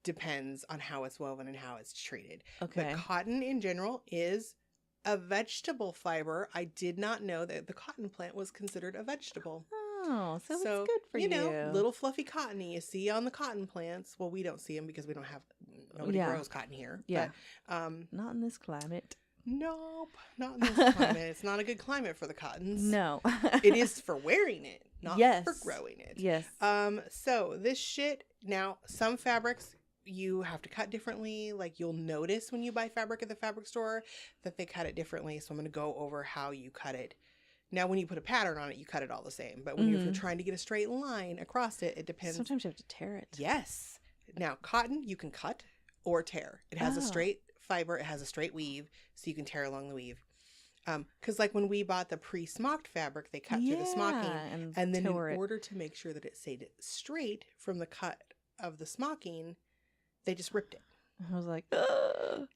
Speaker 2: depends on how it's woven and how it's treated.
Speaker 3: Okay.
Speaker 2: But cotton in general is a vegetable fiber. I did not know that the cotton plant was considered a vegetable.
Speaker 3: Oh, so it's good for you.
Speaker 2: Little fluffy cotton you see on the cotton plants. Well, we don't see them because nobody grows cotton here.
Speaker 3: Yeah.
Speaker 2: But,
Speaker 3: not in this climate.
Speaker 2: Nope, not in this climate. It's not a good climate for the cottons.
Speaker 3: No.
Speaker 2: It is for wearing it, not for growing it.
Speaker 3: Yes.
Speaker 2: So this shit, now some fabrics you have to cut differently. Like you'll notice when you buy fabric at the fabric store that they cut it differently. So I'm going to go over how you cut it. Now, when you put a pattern on it, you cut it all the same. But when you're trying to get a straight line across it, it depends.
Speaker 3: Sometimes you have to tear it.
Speaker 2: Yes. Now, cotton, you can cut or tear. It has a straight fiber. It has a straight weave, so you can tear along the weave. Because like when we bought the pre-smocked fabric, they cut through the smocking. And then in order to make sure that it stayed straight from the cut of the smocking, they just ripped it.
Speaker 3: I was like,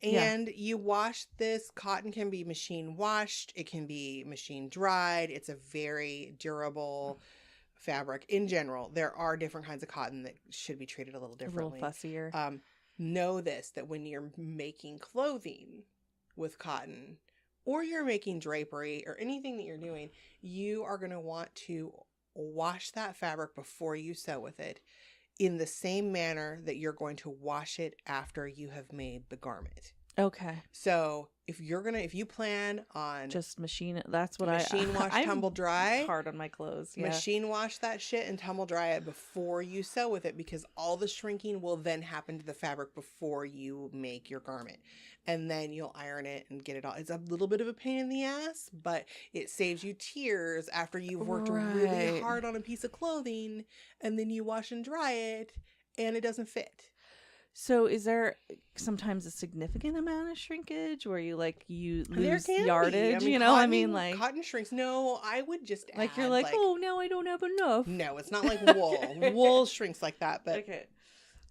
Speaker 2: and you wash this. Cotton can be machine washed. It can be machine dried. It's a very durable fabric in general. There are different kinds of cotton that should be treated a little differently.
Speaker 3: A little fussier.
Speaker 2: Know this, that when you're making clothing with cotton or you're making drapery or anything that you're doing, you are going to want to wash that fabric before you sew with it, in the same manner that you're going to wash it after you have made the garment.
Speaker 3: Okay.
Speaker 2: So if you plan on
Speaker 3: just machine it, that's what
Speaker 2: machine wash, tumble dry.
Speaker 3: Hard on my clothes. Yeah.
Speaker 2: Machine wash that shit and tumble dry it before you sew with it, because all the shrinking will then happen to the fabric before you make your garment. And then you'll iron it and get it all. It's a little bit of a pain in the ass, but it saves you tears after you've worked really hard on a piece of clothing, and then you wash and dry it and it doesn't fit.
Speaker 3: So is there sometimes a significant amount of shrinkage where you
Speaker 2: There
Speaker 3: lose
Speaker 2: can be.
Speaker 3: yardage?
Speaker 2: Cotton, cotton shrinks. No, I would just
Speaker 3: like
Speaker 2: add,
Speaker 3: you're like, oh, now I don't have enough.
Speaker 2: No, it's not like wool. Wool shrinks like that, but
Speaker 3: Okay.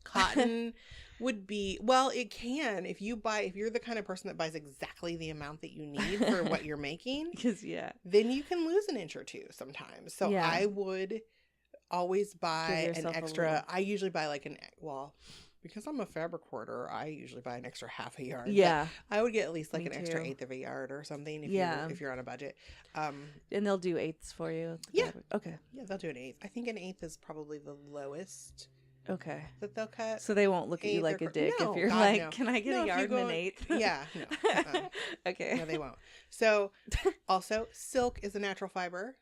Speaker 2: cotton would be, well, it can if you're the kind of person that buys exactly the amount that you need for what you're making.
Speaker 3: Because
Speaker 2: then you can lose an inch or two sometimes. So
Speaker 3: Yeah.
Speaker 2: I would always buy an
Speaker 3: yourself a
Speaker 2: extra.
Speaker 3: little.
Speaker 2: I usually buy because I'm a fabric hoarder, I usually buy an extra half a yard.
Speaker 3: Yeah.
Speaker 2: But I would get at least like
Speaker 3: Me
Speaker 2: an extra
Speaker 3: too.
Speaker 2: eighth of a yard or something if you're on a budget.
Speaker 3: And they'll do eighths for you.
Speaker 2: Yeah.
Speaker 3: Okay.
Speaker 2: Yeah, they'll do an eighth. I think an eighth is probably the lowest
Speaker 3: Okay.
Speaker 2: that they'll cut.
Speaker 3: So they won't look at you like a dick
Speaker 2: No,
Speaker 3: if you're
Speaker 2: God,
Speaker 3: like,
Speaker 2: no.
Speaker 3: can I get
Speaker 2: No,
Speaker 3: a
Speaker 2: if you
Speaker 3: yard and
Speaker 2: go-
Speaker 3: an eighth?
Speaker 2: Yeah, no.
Speaker 3: Okay.
Speaker 2: No, they won't. So, also, silk is a natural fiber,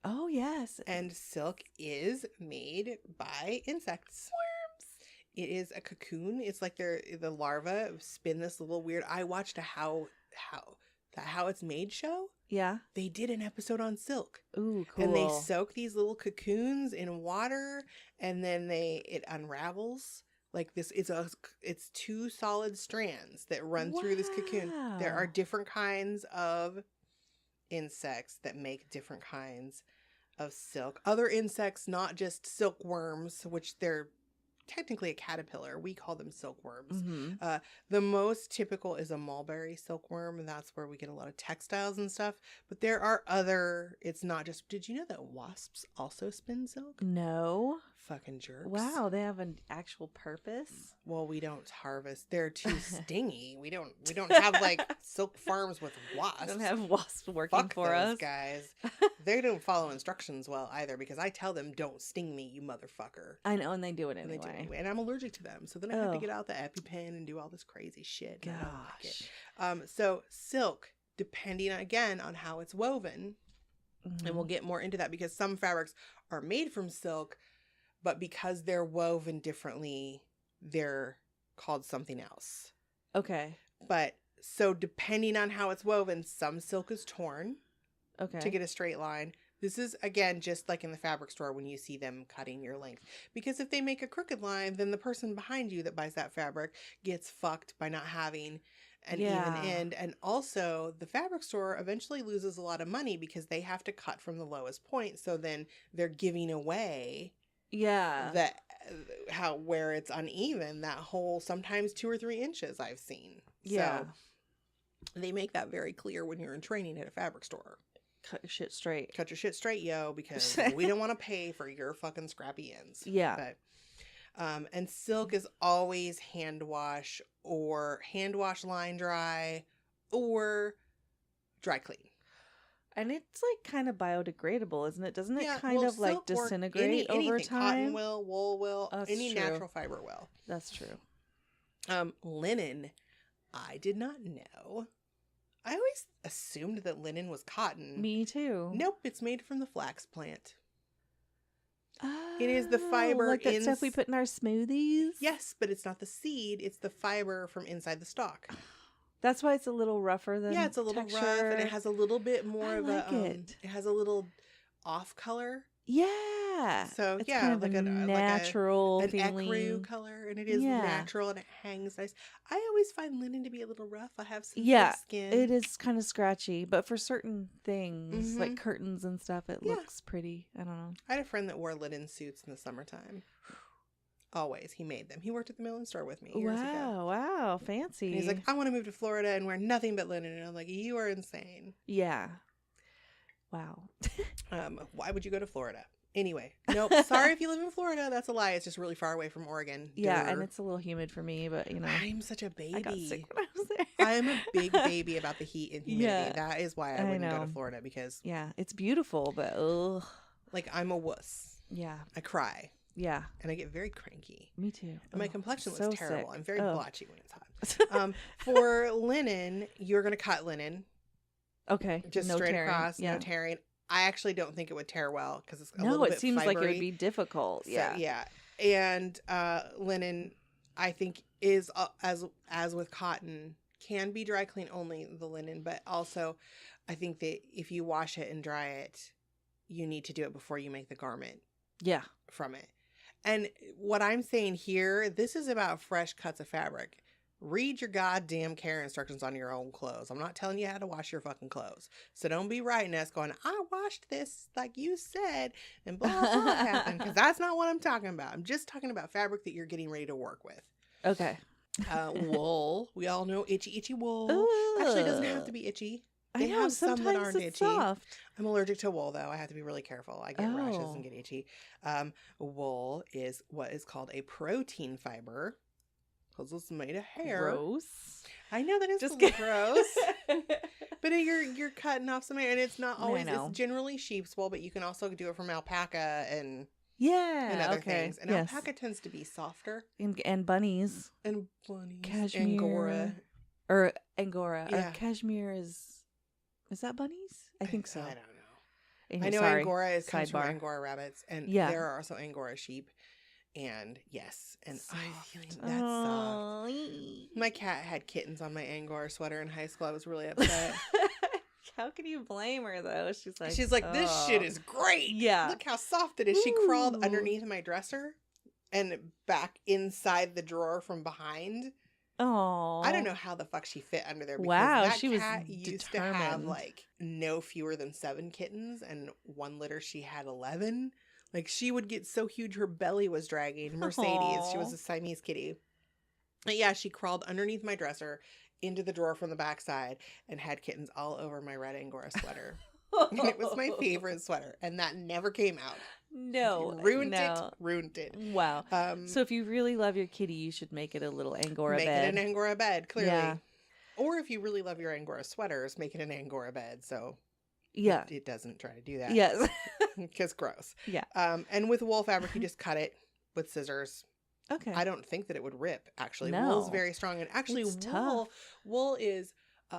Speaker 3: Oh, yes.
Speaker 2: and silk is made by insects. Worms. It is a cocoon. It's like the larvae spin this little weird. I watched a how it's made show.
Speaker 3: Yeah.
Speaker 2: They did an episode on silk.
Speaker 3: Ooh, cool.
Speaker 2: And they soak these little cocoons in water, and then it unravels like this. It's two solid strands that run through this cocoon. There are
Speaker 3: Wow.
Speaker 2: different kinds of insects that make different kinds of silk. Other insects, not just silkworms, which they're technically a caterpillar. We call them silkworms.
Speaker 3: Mhm.
Speaker 2: The most typical is a mulberry silkworm, and that's where we get a lot of textiles and stuff. But there are it's not just, did you know that wasps also spin silk?
Speaker 3: No.
Speaker 2: Fucking jerks.
Speaker 3: Wow, they have an actual purpose.
Speaker 2: Well, we don't harvest. They're too stingy. We don't have like silk farms with wasps.
Speaker 3: I don't have wasps working
Speaker 2: Fuck
Speaker 3: for
Speaker 2: those
Speaker 3: us.
Speaker 2: guys. They don't follow instructions well either, because I tell them, don't sting me, you motherfucker.
Speaker 3: I know, and they do it
Speaker 2: And they do
Speaker 3: anyway.
Speaker 2: anyway. And I'm allergic to them. So then I have to
Speaker 3: Oh.
Speaker 2: get out the EpiPen and do all this crazy shit. And I don't like it.
Speaker 3: Gosh.
Speaker 2: So silk, depending again on how it's woven,
Speaker 3: Mhm.
Speaker 2: and we'll get more into that because some fabrics are made from silk, but because they're woven differently, they're called something else.
Speaker 3: Okay.
Speaker 2: But so depending on how it's woven, some silk is torn
Speaker 3: Okay.
Speaker 2: to get a straight line. This is, again, just like in the fabric store when you see them cutting your length. Because if they make a crooked line, then the person behind you that buys that fabric gets fucked by not having an
Speaker 3: Yeah.
Speaker 2: even end. And also, the fabric store eventually loses a lot of money because they have to cut from the lowest point. So then they're giving away
Speaker 3: Yeah.
Speaker 2: where it's uneven, that whole sometimes 2 or 3 inches I've seen.
Speaker 3: Yeah.
Speaker 2: So they make that very clear when you're in training at a fabric store.
Speaker 3: Cut your shit straight.
Speaker 2: Cut your shit straight, yo, because we don't want to pay for your fucking scrappy ends.
Speaker 3: Yeah.
Speaker 2: But, and silk is always hand wash, line dry, or dry clean.
Speaker 3: And it's like kind of biodegradable, isn't it? Doesn't it kind
Speaker 2: well,
Speaker 3: of like
Speaker 2: silk or
Speaker 3: disintegrate over
Speaker 2: anything.
Speaker 3: time?
Speaker 2: Cotton will, wool will,
Speaker 3: That's
Speaker 2: any
Speaker 3: true.
Speaker 2: natural fiber will.
Speaker 3: That's true.
Speaker 2: Linen, I did not know. I always assumed that linen was cotton.
Speaker 3: Me too.
Speaker 2: Nope, it's made from the flax plant.
Speaker 3: Oh,
Speaker 2: It is the fiber
Speaker 3: like that stuff we put in our smoothies.
Speaker 2: Yes, but it's not the seed. It's the fiber from inside the stalk.
Speaker 3: That's why it's a little rougher than
Speaker 2: Yeah, it's a little rough, and it has a little bit more of
Speaker 3: like
Speaker 2: a.
Speaker 3: it.
Speaker 2: It has a little off color.
Speaker 3: Yeah.
Speaker 2: So
Speaker 3: it's
Speaker 2: yeah,
Speaker 3: kind of
Speaker 2: like
Speaker 3: a natural
Speaker 2: an
Speaker 3: feeling.
Speaker 2: ecru color, and it is
Speaker 3: Yeah.
Speaker 2: natural and it hangs nice. I always find linen to be a little rough. I have sensitive
Speaker 3: Yeah,
Speaker 2: skin.
Speaker 3: it is kind of scratchy, but for certain things like
Speaker 2: Mhm.
Speaker 3: curtains and stuff, it
Speaker 2: Yeah.
Speaker 3: looks pretty. I don't know.
Speaker 2: I had a friend that wore linen suits in the summertime. Always, he made them. He worked at the Mill and Store with me years ago.
Speaker 3: Wow, fancy.
Speaker 2: And he's like, I want to move to Florida and wear nothing but linen. And I'm like, you are insane.
Speaker 3: yeah. Wow.
Speaker 2: Why would you go to Florida? Anyway, nope. Sorry if you live in Florida. That's a lie. It's just really far away from Oregon.
Speaker 3: Yeah, and
Speaker 2: Durr.
Speaker 3: it's a little humid for me, but you know,
Speaker 2: I'm such a baby.
Speaker 3: I got sick when I was there.
Speaker 2: I am a big baby about the heat and humidity.
Speaker 3: Yeah.
Speaker 2: That is why I
Speaker 3: I
Speaker 2: wouldn't go
Speaker 3: know.
Speaker 2: to Florida, because
Speaker 3: Yeah, it's beautiful, but ugh.
Speaker 2: like I'm a wuss.
Speaker 3: Yeah,
Speaker 2: I cry
Speaker 3: yeah,
Speaker 2: and I get very cranky.
Speaker 3: me too.
Speaker 2: And my
Speaker 3: Ugh,
Speaker 2: complexion
Speaker 3: so
Speaker 2: looks terrible.
Speaker 3: sick.
Speaker 2: I'm very
Speaker 3: Ugh.
Speaker 2: blotchy when it's hot. For linen, you're going to cut linen
Speaker 3: Okay,
Speaker 2: just
Speaker 3: no
Speaker 2: straight
Speaker 3: tearing.
Speaker 2: across,
Speaker 3: Yeah.
Speaker 2: no tearing. I actually don't think it would tear well because it's a
Speaker 3: No,
Speaker 2: little
Speaker 3: it
Speaker 2: bit
Speaker 3: seems like it would
Speaker 2: fibery.
Speaker 3: be difficult.
Speaker 2: So,
Speaker 3: Yeah.
Speaker 2: yeah. And linen, I think, is as with cotton, can be dry clean only, the linen, but also I think that if you wash it and dry it, you need to do it before you make the garment
Speaker 3: Yeah.
Speaker 2: from it. And what I'm saying here, this is about fresh cuts of fabric. Read your goddamn care instructions on your own clothes. I'm not telling you how to wash your fucking clothes. So don't be writing us going, I washed this like you said and blah, blah happened. Because that's not what I'm talking about. I'm just talking about fabric that you're getting ready to work with.
Speaker 3: Okay.
Speaker 2: Wool. We all know itchy wool.
Speaker 3: Ugh.
Speaker 2: Actually, it doesn't have to be itchy. They
Speaker 3: I know,
Speaker 2: have some that aren't
Speaker 3: sometimes it's
Speaker 2: itchy.
Speaker 3: soft.
Speaker 2: I'm allergic to wool, though. I have to be really careful. I get rashes and get itchy. Wool is what is called a protein fiber because it's made of hair.
Speaker 3: Gross.
Speaker 2: I know that is
Speaker 3: Just
Speaker 2: gross. But you're cutting off some hair, and it's not always.
Speaker 3: know.
Speaker 2: It's generally sheep's wool, but you can also do it from alpaca and other things. And alpaca tends to be softer.
Speaker 3: And bunnies.
Speaker 2: And bunnies.
Speaker 3: Cashmere.
Speaker 2: Angora.
Speaker 3: Or Angora.
Speaker 2: Yeah.
Speaker 3: Or cashmere is that bunnies? I think so.
Speaker 2: I don't know.
Speaker 3: Anyway,
Speaker 2: I know
Speaker 3: sorry.
Speaker 2: Angora comes from
Speaker 3: Sidebar.
Speaker 2: Angora rabbits, and
Speaker 3: Yeah.
Speaker 2: there are also Angora sheep. And yes, and
Speaker 3: Soft.
Speaker 2: that's soft. My cat had kittens on my Angora sweater in high school. I was really upset.
Speaker 3: How can you blame her though?
Speaker 2: She's like, this shit is great.
Speaker 3: Yeah.
Speaker 2: Look how soft it is. She crawled
Speaker 3: Ooh.
Speaker 2: underneath my dresser and back inside the drawer from behind.
Speaker 3: Oh,
Speaker 2: I don't know how the fuck she fit under there. Because
Speaker 3: Wow,
Speaker 2: that
Speaker 3: she was
Speaker 2: cat used to have
Speaker 3: determined.
Speaker 2: like no fewer than 7 kittens, and one litter she had 11. Like she would get so huge her belly was dragging. Mercedes, she was a Siamese kitty. But yeah, she crawled underneath my dresser into the drawer from the backside and had kittens all over my red Angora sweater. And it was my favorite sweater, and that never came out.
Speaker 3: No,
Speaker 2: Ruined it.
Speaker 3: Wow. So if you really love your kitty, you should make it a little Angora
Speaker 2: make
Speaker 3: bed.
Speaker 2: it an Angora bed, clearly.
Speaker 3: Yeah.
Speaker 2: Or if you really love your Angora sweaters, make it an Angora bed. So
Speaker 3: Yeah.
Speaker 2: it doesn't try to do that.
Speaker 3: Yes.
Speaker 2: Because gross.
Speaker 3: Yeah.
Speaker 2: And with wool fabric, you just cut it with scissors.
Speaker 3: Okay.
Speaker 2: I don't think that it would rip. Actually,
Speaker 3: No.
Speaker 2: wool's very strong, and actually,
Speaker 3: It's tough.
Speaker 2: wool is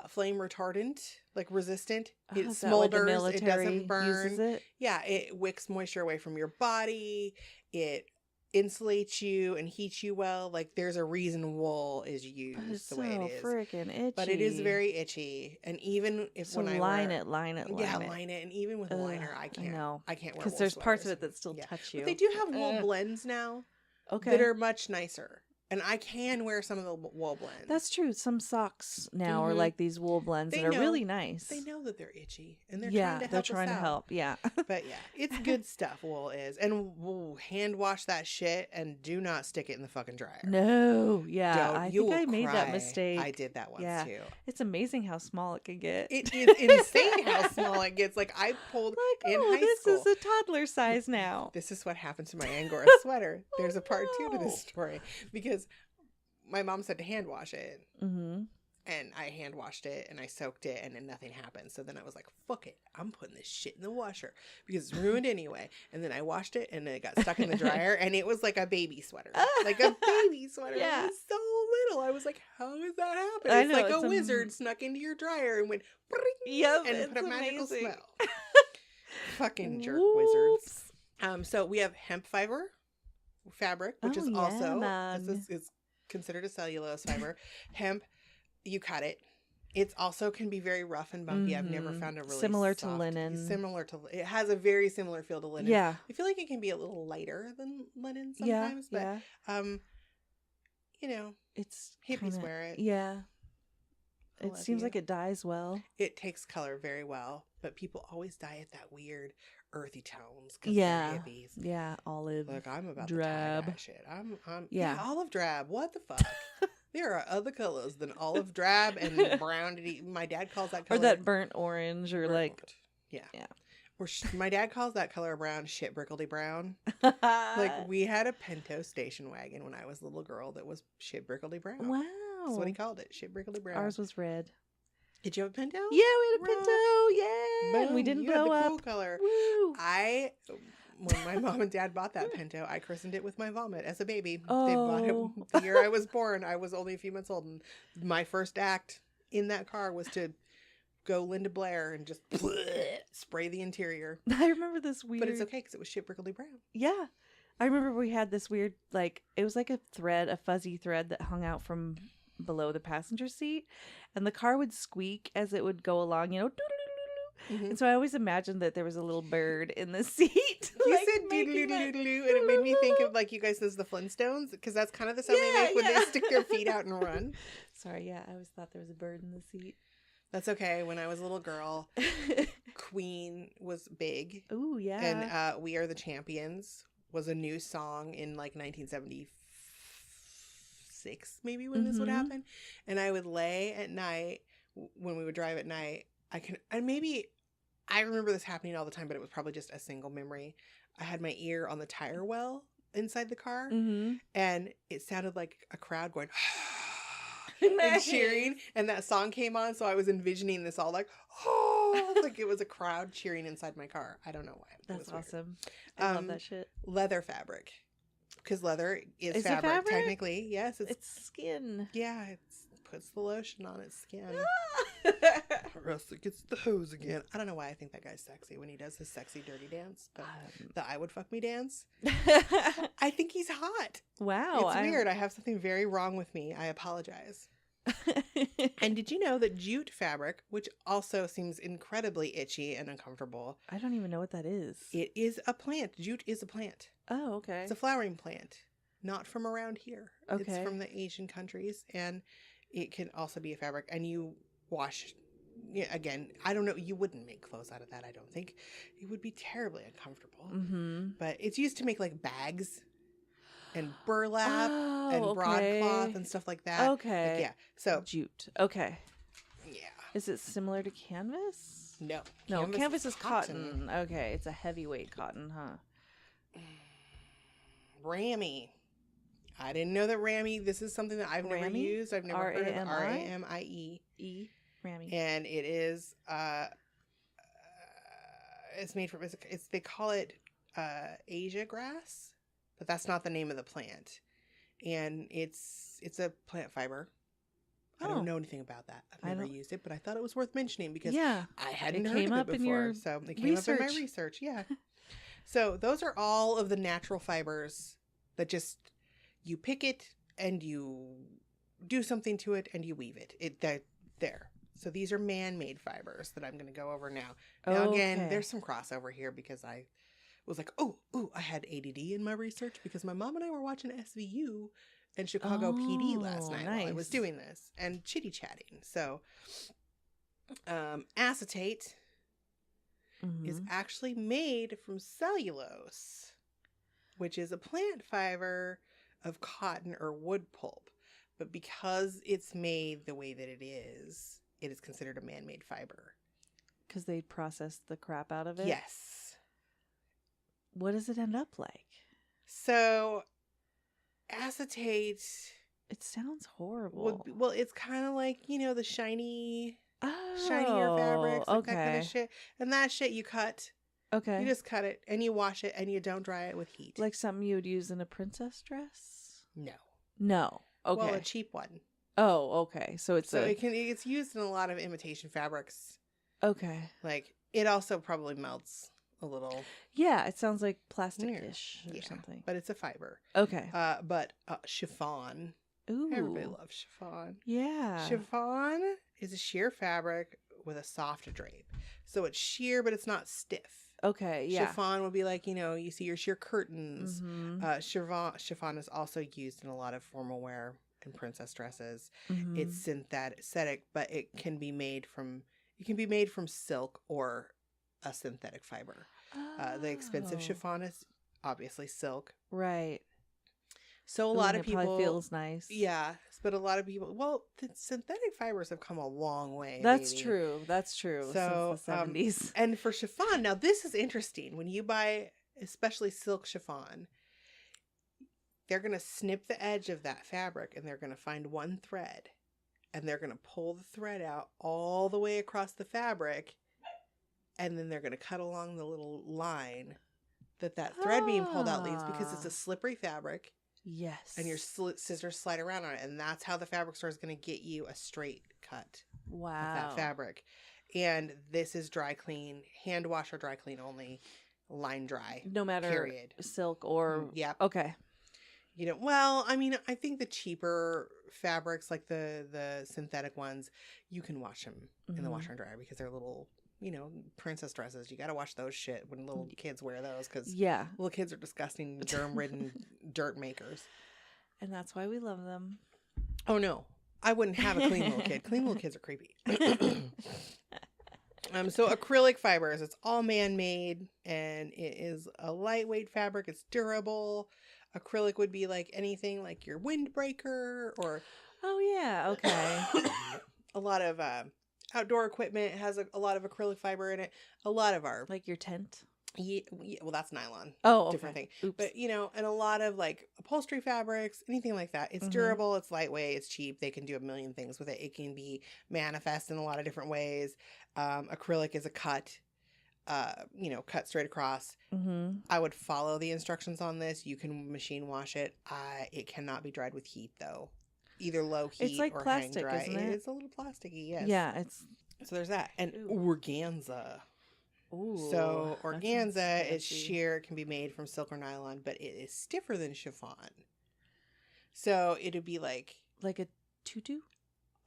Speaker 2: flame retardant, like resistant.
Speaker 3: Oh,
Speaker 2: It
Speaker 3: is that why the
Speaker 2: smolders. It
Speaker 3: military
Speaker 2: doesn't burn.
Speaker 3: uses it?
Speaker 2: Yeah, it wicks moisture away from your body. It insulates you and heats you well. Like there's a reason wool is used
Speaker 3: But it's
Speaker 2: the
Speaker 3: so
Speaker 2: way it is.
Speaker 3: freaking itchy.
Speaker 2: But it is very itchy, and even if
Speaker 3: So
Speaker 2: when I
Speaker 3: line
Speaker 2: wear,
Speaker 3: it.
Speaker 2: yeah, line it, and even with a liner, I can't.
Speaker 3: know.
Speaker 2: I can't wear
Speaker 3: Because
Speaker 2: wool
Speaker 3: there's parts of
Speaker 2: sweaters.
Speaker 3: it that still
Speaker 2: Yeah.
Speaker 3: touch you.
Speaker 2: But they do have wool blends now
Speaker 3: Okay.
Speaker 2: that are much nicer, and I can wear some of the wool blends.
Speaker 3: That's true. Some socks now are
Speaker 2: Mhm.
Speaker 3: like these wool blends
Speaker 2: They
Speaker 3: that are
Speaker 2: know-
Speaker 3: really nice.
Speaker 2: They know that they're itchy, and they're
Speaker 3: yeah,
Speaker 2: trying to help
Speaker 3: they're trying
Speaker 2: us
Speaker 3: to
Speaker 2: out.
Speaker 3: help. Yeah.
Speaker 2: But yeah, it's good stuff. Wool is, and we'll hand wash that shit, and do not stick it in the fucking dryer.
Speaker 3: No. Yeah.
Speaker 2: Don't.
Speaker 3: I
Speaker 2: You
Speaker 3: think
Speaker 2: will
Speaker 3: I made that
Speaker 2: cry.
Speaker 3: mistake.
Speaker 2: I did that once
Speaker 3: Yeah.
Speaker 2: too.
Speaker 3: It's amazing how small it can get.
Speaker 2: It is insane how small it gets. Like I pulled
Speaker 3: like,
Speaker 2: in
Speaker 3: oh,
Speaker 2: high
Speaker 3: this
Speaker 2: school.
Speaker 3: is a toddler size now.
Speaker 2: This is what happened to my Angora sweater. There's a part 2 to
Speaker 3: no.
Speaker 2: this story because my mom said to hand wash it,
Speaker 3: Mm-hmm.
Speaker 2: and I hand washed it and I soaked it, and then nothing happened. So then I was like, fuck it, I'm putting this shit in the washer because it's ruined anyway. And then I washed it, and it got stuck in the dryer, and it was like a baby sweater, like a baby sweater.
Speaker 3: Yeah.
Speaker 2: It was so little. I was like, how does that happen?
Speaker 3: I
Speaker 2: It's
Speaker 3: know,
Speaker 2: like
Speaker 3: it's
Speaker 2: a wizard snuck into your dryer and went, bring,
Speaker 3: Yep,
Speaker 2: and
Speaker 3: it's
Speaker 2: put a magical
Speaker 3: amazing.
Speaker 2: smell. Fucking jerk
Speaker 3: Whoops.
Speaker 2: wizards. So we have hemp fiber fabric, which
Speaker 3: Oh,
Speaker 2: is
Speaker 3: yeah,
Speaker 2: also
Speaker 3: man.
Speaker 2: this is considered a cellulose fiber. Hemp, you cut it. It's also can be very rough and bumpy. I've never
Speaker 3: Mhm.
Speaker 2: found a really
Speaker 3: Similar to
Speaker 2: soft-
Speaker 3: linen.
Speaker 2: Similar to it has a very similar feel to linen.
Speaker 3: Yeah.
Speaker 2: I feel like it can be a little lighter than linen
Speaker 3: Yeah.
Speaker 2: sometimes, but
Speaker 3: Yeah.
Speaker 2: you know,
Speaker 3: It's
Speaker 2: hippies
Speaker 3: kinda-
Speaker 2: wear it.
Speaker 3: Yeah.
Speaker 2: I
Speaker 3: It
Speaker 2: love
Speaker 3: seems
Speaker 2: you.
Speaker 3: like it dyes well.
Speaker 2: It takes color very well, but people always dye it that weird earthy tones.
Speaker 3: Yeah.
Speaker 2: They're hippies.
Speaker 3: Yeah. Olive.
Speaker 2: Look, I'm about
Speaker 3: drab.
Speaker 2: the tie-dye shit. I'm
Speaker 3: Yeah.
Speaker 2: olive drab. What the fuck? There are other colors than olive drab and brown. My dad calls that color
Speaker 3: Or that burnt orange or
Speaker 2: burnt
Speaker 3: like.
Speaker 2: orange. Yeah.
Speaker 3: Yeah.
Speaker 2: Or my dad calls that color brown shit brickledy brown.
Speaker 3: Like,
Speaker 2: Like we had a Pinto station wagon when I was a little girl that was shit brickledy brown.
Speaker 3: wow.
Speaker 2: That's what he called it, shit brickledy brown.
Speaker 3: Ours was red.
Speaker 2: Did you have a Pinto?
Speaker 3: Yeah, we had a
Speaker 2: Rock.
Speaker 3: Pinto. Yeah. And we
Speaker 2: Boom,
Speaker 3: didn't
Speaker 2: you had
Speaker 3: blow
Speaker 2: the cool
Speaker 3: up.
Speaker 2: color.
Speaker 3: Woo.
Speaker 2: When my mom and dad bought that Pinto, I christened it with my vomit as a baby. They
Speaker 3: Oh.
Speaker 2: bought it the year I was born. I was only a few months old, and my first act in that car was to go Linda Blair and just spray the interior.
Speaker 3: I remember this weird.
Speaker 2: But it's okay because it was shit brickledy brown.
Speaker 3: Yeah. I remember we had this weird, like, it was like a thread, a fuzzy thread that hung out from below the passenger seat. And the car would squeak as it would go along, you know. And so I always imagined that there was a little bird in the seat.
Speaker 2: You
Speaker 3: like,
Speaker 2: said
Speaker 3: making that-
Speaker 2: doo-doo-doo-doo-doo, and it made me think of like you guys as the Flintstones, because that's kind of the sound they make when they stick their feet out and run.
Speaker 3: Sorry, yeah, I always thought there was a bird in the seat.
Speaker 2: That's okay. When I was a little girl, Queen was big.
Speaker 3: Ooh, yeah.
Speaker 2: And We Are the Champions was a new song in like 1976, maybe, when this would happen. And I would lay at night when we would drive at night. I remember this happening all the time, but it was probably just a single memory. I had my ear on the tire well inside the car, and it sounded like a crowd going and cheering, and that song came on, so I was envisioning this all like, oh, like it was a crowd cheering inside my car. I don't know why.
Speaker 3: That's awesome. I love that shit.
Speaker 2: Leather fabric, because leather is
Speaker 3: It
Speaker 2: fabric,
Speaker 3: fabric?
Speaker 2: technically. Yes,
Speaker 3: It's skin.
Speaker 2: yeah, it puts the lotion on its skin. Or else it gets the hose again. I don't know why I think that guy's sexy when he does his sexy dirty dance, but the I would fuck me dance. I think he's hot.
Speaker 3: Wow.
Speaker 2: It's weird. I have something very wrong with me. I apologize. And did you know that jute fabric, which also seems incredibly itchy and uncomfortable,
Speaker 3: I don't even know what that is.
Speaker 2: it is a plant. Jute is a plant.
Speaker 3: Oh, okay.
Speaker 2: It's a flowering plant, not from around here. It's
Speaker 3: Okay.
Speaker 2: from the Asian countries, and it can also be a fabric. And you wash, yeah, again, I don't know, you wouldn't make clothes out of that, I don't think. It would be terribly uncomfortable. But it's used to make like bags and burlap and broadcloth and stuff like that.
Speaker 3: Okay.
Speaker 2: Like, yeah. So
Speaker 3: Jute. Okay.
Speaker 2: yeah.
Speaker 3: Is it similar to canvas?
Speaker 2: No.
Speaker 3: No, canvas is cotton. Okay, it's a heavyweight cotton, huh?
Speaker 2: Ramie. I didn't know that Ramie. This is something that I've never
Speaker 3: Ramie?
Speaker 2: used. I've never heard of
Speaker 3: R-A-M-I?
Speaker 2: Ramie.
Speaker 3: Ramie.
Speaker 2: And it is it's made from they call it Asia grass, but that's not the name of the plant. And it's a plant fiber. I don't know anything about that. I've never used it, but I thought it was worth mentioning because I hadn't heard of it before. So it came up in my research. Yeah. So those are all of the natural fibers that just you pick it and you do something to it and you weave it. There. So these are man-made fibers that I'm going to go over now. Now again, there's some crossover here because I was like, oh, I had ADD in my research because my mom and I were watching SVU and Chicago PD last night while I was doing this and chitty-chatting. So acetate is actually made from cellulose, which is a plant fiber of cotton or wood pulp. But because it's made the way that it is considered a man-made fiber.
Speaker 3: Because they processed the crap out of it?
Speaker 2: Yes.
Speaker 3: What does it end up like?
Speaker 2: So, acetate...
Speaker 3: It sounds horrible.
Speaker 2: Well, it's kind of like, the shinier fabrics, like that kind of shit. And that shit you cut.
Speaker 3: Okay.
Speaker 2: You just cut it, and you wash it, and you don't dry it with heat.
Speaker 3: Like something you would use in a princess dress?
Speaker 2: No.
Speaker 3: Okay.
Speaker 2: Well, a cheap one.
Speaker 3: Oh, okay. So it's
Speaker 2: it's used in a lot of imitation fabrics.
Speaker 3: Okay.
Speaker 2: Like it also probably melts a little.
Speaker 3: Yeah, it sounds like plastic-ish or something.
Speaker 2: But it's a fiber.
Speaker 3: Okay.
Speaker 2: But chiffon.
Speaker 3: Ooh.
Speaker 2: Everybody loves chiffon.
Speaker 3: Yeah.
Speaker 2: Chiffon is a sheer fabric with a soft drape. So it's sheer, but it's not stiff.
Speaker 3: Okay, yeah.
Speaker 2: Chiffon would be like, you see your sheer curtains. Chiffon is also used in a lot of formal wear and princess dresses. It's synthetic, but it can be made from silk or a synthetic fiber. The expensive chiffon is obviously silk.
Speaker 3: Right.
Speaker 2: So a lot of people
Speaker 3: probably feels nice.
Speaker 2: Yeah, but a lot of people. Well, the synthetic fibers have come a long way.
Speaker 3: That's true. That's true.
Speaker 2: So
Speaker 3: since the 70s.
Speaker 2: And for chiffon, now this is interesting. When you buy, especially silk chiffon, they're gonna snip the edge of that fabric, and they're gonna find one thread, and they're gonna pull the thread out all the way across the fabric, and then they're gonna cut along the little line that thread being pulled out leaves because it's a slippery fabric.
Speaker 3: Yes.
Speaker 2: And your scissors slide around on it. And that's how the fabric store is going to get you a straight cut of that fabric. And this is dry clean, hand wash or dry clean only, line dry.
Speaker 3: No matter
Speaker 2: period.
Speaker 3: Silk or...
Speaker 2: Yeah.
Speaker 3: Okay.
Speaker 2: Well, I mean, I think the cheaper fabrics, like the synthetic ones, you can wash them in the washer and dryer because they're little princess dresses. You got to wash those shit when little kids wear those because
Speaker 3: Yeah.
Speaker 2: little kids are disgusting, germ-ridden dirt makers.
Speaker 3: And that's why we love them.
Speaker 2: Oh, no. I wouldn't have a clean little kid. Clean little kids are creepy. So acrylic fibers, it's all man-made, and it is a lightweight fabric. It's durable. Acrylic would be like anything like your windbreaker or...
Speaker 3: Oh, yeah. Okay.
Speaker 2: a lot of outdoor equipment has a lot of acrylic fiber in it. A lot of our...
Speaker 3: Like your tent?
Speaker 2: Yeah, well, that's nylon.
Speaker 3: Oh, okay.
Speaker 2: Different thing.
Speaker 3: Oops.
Speaker 2: But, and a lot of like upholstery fabrics, anything like that. It's durable, it's lightweight, it's cheap. They can do a million things with it. It can be manifest in a lot of different ways. Acrylic is a cut, cut straight across.
Speaker 3: Mm-hmm.
Speaker 2: I would follow the instructions on this. You can machine wash it. It cannot be dried with heat, though. Either low heat
Speaker 3: It's like
Speaker 2: or
Speaker 3: plastic,
Speaker 2: hang dry.
Speaker 3: isn't it?
Speaker 2: It's a little plasticky, yes.
Speaker 3: Yeah, it's...
Speaker 2: So there's that. And
Speaker 3: Ooh.
Speaker 2: organza.
Speaker 3: Ooh,
Speaker 2: So organza is
Speaker 3: fancy.
Speaker 2: sheer, can be made from silk or nylon, but it is stiffer than chiffon. So it'd be like
Speaker 3: a tutu?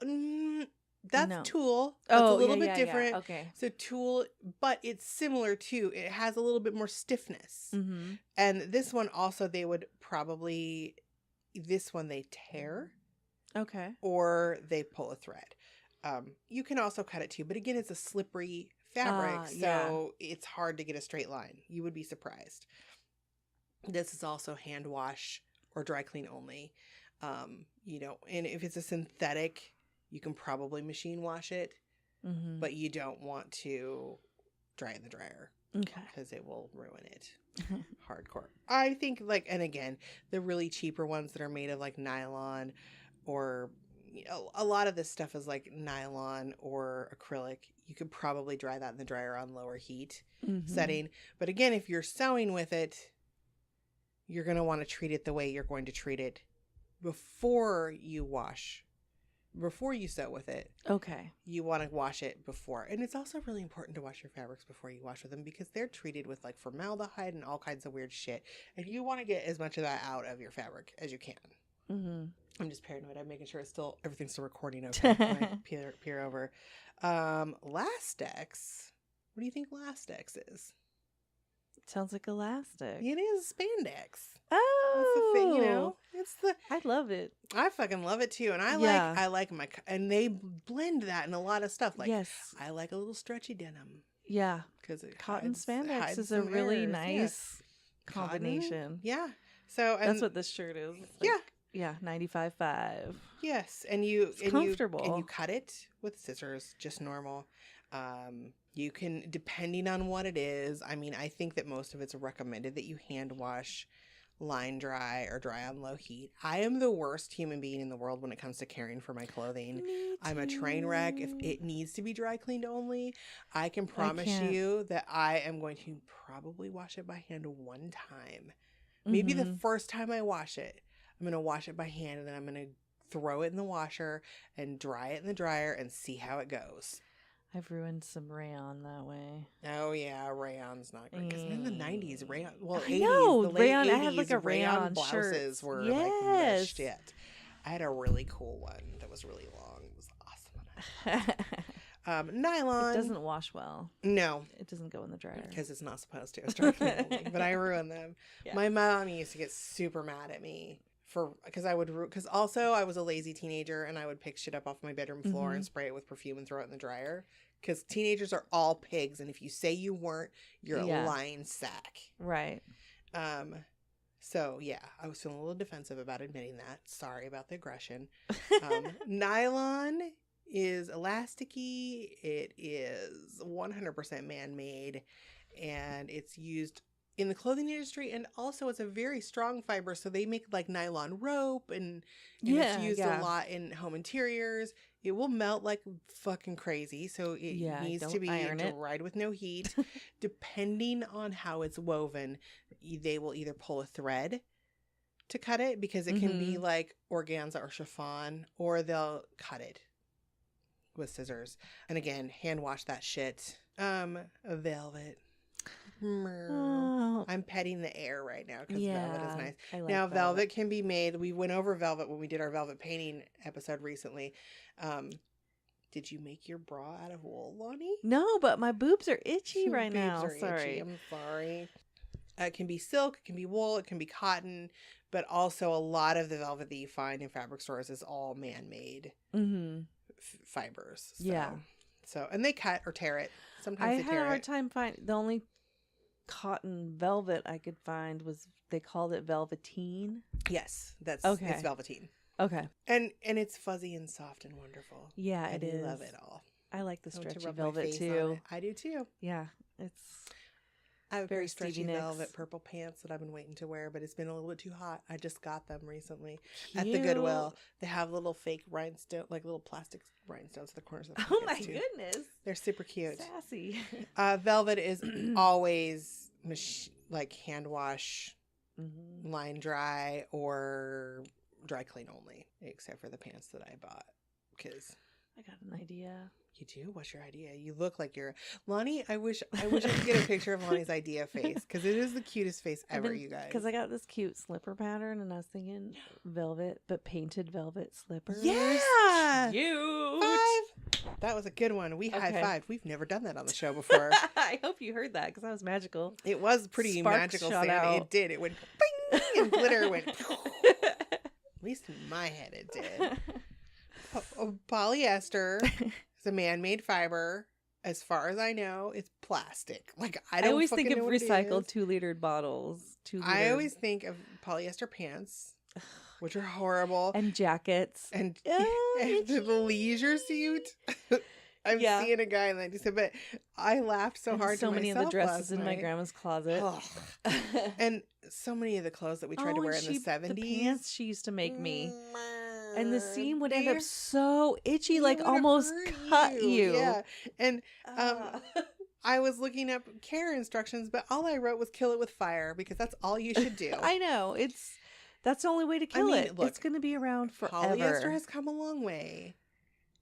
Speaker 2: that's
Speaker 3: No.
Speaker 2: tulle. That's a little bit
Speaker 3: yeah.
Speaker 2: different.
Speaker 3: Okay.
Speaker 2: So tulle, but it's similar too. It has a little bit more stiffness.
Speaker 3: Mm-hmm.
Speaker 2: And this one also, they tear
Speaker 3: Okay.
Speaker 2: or they pull a thread. You can also cut it too, but again, it's a slippery fabric, so it's hard to get a straight line. You would be surprised. This is also hand wash or dry clean only. And if it's a synthetic, you can probably machine wash it, but you don't want to dry it in the dryer.
Speaker 3: Okay.
Speaker 2: Because it will ruin it. Hardcore. I think and again, the really cheaper ones that are made of like nylon or a lot of this stuff is like nylon or acrylic. You could probably dry that in the dryer on lower heat setting. But again, if you're sewing with it, you're going to want to treat it the way you're going to treat it before you sew with it.
Speaker 3: Okay.
Speaker 2: You want to wash it before. And it's also really important to wash your fabrics before you wash with them because they're treated with like formaldehyde and all kinds of weird shit. And you want to get as much of that out of your fabric as you can.
Speaker 3: Mm-hmm.
Speaker 2: I'm just paranoid. I'm making sure everything's still recording okay when I peer over. Lastex. What do you think Lastex is?
Speaker 3: Sounds like elastic.
Speaker 2: It is spandex.
Speaker 3: Oh,
Speaker 2: That's the thing, It's
Speaker 3: I love it.
Speaker 2: I fucking love it too, and I like and they blend that in a lot of stuff. Like,
Speaker 3: yes,
Speaker 2: I like a little stretchy denim.
Speaker 3: Yeah,
Speaker 2: because
Speaker 3: cotton spandex is a really nice combination.
Speaker 2: Yeah, so
Speaker 3: that's what this shirt is. Yeah, 95.5.
Speaker 2: Yes, and it's
Speaker 3: comfortable,
Speaker 2: and you cut it with scissors, just normal. You can, depending on what it is. I mean, I think that most of it's recommended that you hand wash, line dry, or dry on low heat. I am the worst human being in the world when it comes to caring for my clothing. I'm a train wreck. If it needs to be dry cleaned only, I can promise you that I am going to probably wash it by hand one time. Maybe the first time I wash it, I'm going to wash it by hand, and then I'm going to throw it in the washer and dry it in the dryer and see how it goes.
Speaker 3: I've ruined some rayon that way.
Speaker 2: Oh yeah, rayon's not great. Because in the 90s, rayon, well, 80s,
Speaker 3: the late
Speaker 2: rayon,
Speaker 3: 80s,
Speaker 2: I had like a
Speaker 3: rayon
Speaker 2: blouses
Speaker 3: shirt.
Speaker 2: were like the shit. I had a really cool one that was really long. It was awesome. Nylon.
Speaker 3: It doesn't wash well.
Speaker 2: No.
Speaker 3: It doesn't go in the dryer.
Speaker 2: Because it's not supposed to. It's dry clean only, but I ruined them. Yeah. My mom used to get super mad at me because also I was a lazy teenager and I would pick shit up off my bedroom floor and spray it with perfume and throw it in the dryer. Because teenagers are all pigs, and if you say you weren't, you're a lying sack.
Speaker 3: Right.
Speaker 2: So yeah, I was feeling a little defensive about admitting that. Sorry about the aggression. Nylon is elasticy. It is 100% man-made, and it's used in the clothing industry, and also it's a very strong fiber, so they make like nylon rope, and it's used a lot in home interiors. It will melt like fucking crazy, so it needs to be dried with no heat. Depending on how it's woven, they will either pull a thread to cut it, because it can be like organza or chiffon, or they'll cut it with scissors. And again, hand wash that shit. Velvet. I'm petting the air right now because velvet is nice. Now, velvet can be made. We went over velvet when we did our velvet painting episode recently. Did you make your bra out of wool, Lonnie?
Speaker 3: No, but my boobs are itchy right
Speaker 2: Boobs
Speaker 3: now.
Speaker 2: are
Speaker 3: Sorry.
Speaker 2: itchy. I'm sorry. It can be silk, it can be wool, it can be cotton, but also a lot of the velvet that you find in fabric stores is all man-made fibers. So.
Speaker 3: Yeah.
Speaker 2: So, and they cut or tear it. Sometimes
Speaker 3: I
Speaker 2: they
Speaker 3: had
Speaker 2: tear
Speaker 3: a hard
Speaker 2: it.
Speaker 3: time finding the only cotton velvet I could find was they called it velveteen.
Speaker 2: Yes, that's
Speaker 3: Okay.
Speaker 2: It's velveteen.
Speaker 3: Okay.
Speaker 2: And it's fuzzy and soft and wonderful.
Speaker 3: Yeah,
Speaker 2: and
Speaker 3: it
Speaker 2: I
Speaker 3: is.
Speaker 2: love it all.
Speaker 3: I like the
Speaker 2: I want to
Speaker 3: stretchy
Speaker 2: rub my
Speaker 3: velvet
Speaker 2: face on
Speaker 3: too.
Speaker 2: it. I do too.
Speaker 3: Yeah, it's
Speaker 2: I have
Speaker 3: very
Speaker 2: very stretchy
Speaker 3: Stevie Nicks.
Speaker 2: velvet purple pants that I've been waiting to wear, but it's been a little bit too hot. I just got them recently at the Goodwill. They have little fake rhinestone, like little plastic rhinestones at the corners of the
Speaker 3: Oh my
Speaker 2: pockets, too.
Speaker 3: goodness,
Speaker 2: They're super cute.
Speaker 3: sassy.
Speaker 2: Velvet is always like hand wash,
Speaker 3: Mm-hmm.
Speaker 2: line dry, or dry clean only, except for the pants that I bought. Because
Speaker 3: I got an idea.
Speaker 2: you do? What's your idea? You look like you're Lonnie. I wish I could get a picture of Lonnie's idea face, because it is the cutest face ever, you guys.
Speaker 3: Because I got this cute slipper pattern, and I was thinking velvet, but painted velvet slippers.
Speaker 2: Yeah,
Speaker 3: cute.
Speaker 2: 5. That was a good one. We
Speaker 3: Okay.
Speaker 2: high-fived. We've never done that on the show before.
Speaker 3: I hope you heard that because that was magical.
Speaker 2: It was pretty
Speaker 3: Sparks
Speaker 2: magical,
Speaker 3: shot
Speaker 2: Sandy.
Speaker 3: out.
Speaker 2: It did. It went bing, and glitter went. At least in my head, it did. Polyester is a man-made fiber. As far as I know, it's plastic. Like I
Speaker 3: always think
Speaker 2: fucking
Speaker 3: of
Speaker 2: know what it
Speaker 3: recycled
Speaker 2: is.
Speaker 3: 2-litered bottles.
Speaker 2: I always think of polyester pants, which are horrible,
Speaker 3: and jackets.
Speaker 2: and
Speaker 3: Oh,
Speaker 2: the leisure suit. I'm
Speaker 3: Yeah.
Speaker 2: seeing a guy and I just said, but I laughed so
Speaker 3: And
Speaker 2: hard.
Speaker 3: so
Speaker 2: to
Speaker 3: many of the
Speaker 2: myself
Speaker 3: dresses
Speaker 2: last
Speaker 3: in my
Speaker 2: night.
Speaker 3: grandma's closet.
Speaker 2: Ugh. And so many of the clothes that we tried to wear in the 70s.
Speaker 3: The pants she used to make me.
Speaker 2: Mm,
Speaker 3: And the seam would end
Speaker 2: they-
Speaker 3: up so itchy,
Speaker 2: they
Speaker 3: like
Speaker 2: would
Speaker 3: almost
Speaker 2: hurt
Speaker 3: cut you.
Speaker 2: Yeah. And
Speaker 3: Ah.
Speaker 2: I was looking up care instructions, but all I wrote was kill it with fire, because that's all you should do.
Speaker 3: I know. That's the only way to kill
Speaker 2: mean,
Speaker 3: it.
Speaker 2: look,
Speaker 3: It's going to be around forever.
Speaker 2: Polyester has come a long way.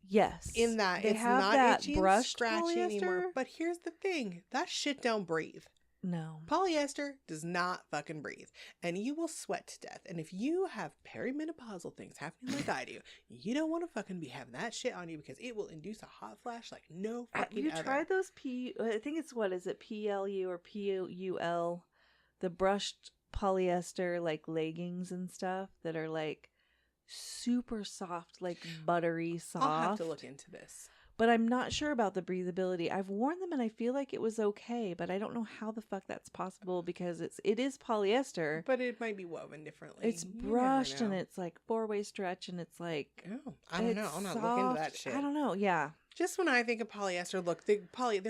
Speaker 3: Yes.
Speaker 2: In that
Speaker 3: They
Speaker 2: it's
Speaker 3: have
Speaker 2: not
Speaker 3: that
Speaker 2: itchy and
Speaker 3: brushed
Speaker 2: scratchy anymore.
Speaker 3: polyester.
Speaker 2: But here's the thing. That shit don't breathe.
Speaker 3: No.
Speaker 2: Polyester does not fucking breathe. And you will sweat to death. And if you have perimenopausal things happening like I do, you don't want to fucking be having that shit on you, because it will induce a hot flash like no
Speaker 3: Have
Speaker 2: fucking
Speaker 3: you
Speaker 2: other.
Speaker 3: tried those I think it's what is it? PLU or PUL? The brushed polyester like leggings and stuff that are like super soft, like buttery soft.
Speaker 2: I'll have to look into this.
Speaker 3: But I'm not sure about the breathability. I've worn them and I feel like it was okay, but I don't know how the fuck that's possible because it is polyester.
Speaker 2: But it might be woven differently.
Speaker 3: It's
Speaker 2: You never
Speaker 3: brushed and
Speaker 2: know.
Speaker 3: it's like 4-way stretch and it's like
Speaker 2: Oh, I don't know.
Speaker 3: it's
Speaker 2: I'm not looking into that
Speaker 3: soft.
Speaker 2: shit.
Speaker 3: I don't know. Yeah.
Speaker 2: Just when I think of polyester, look, they're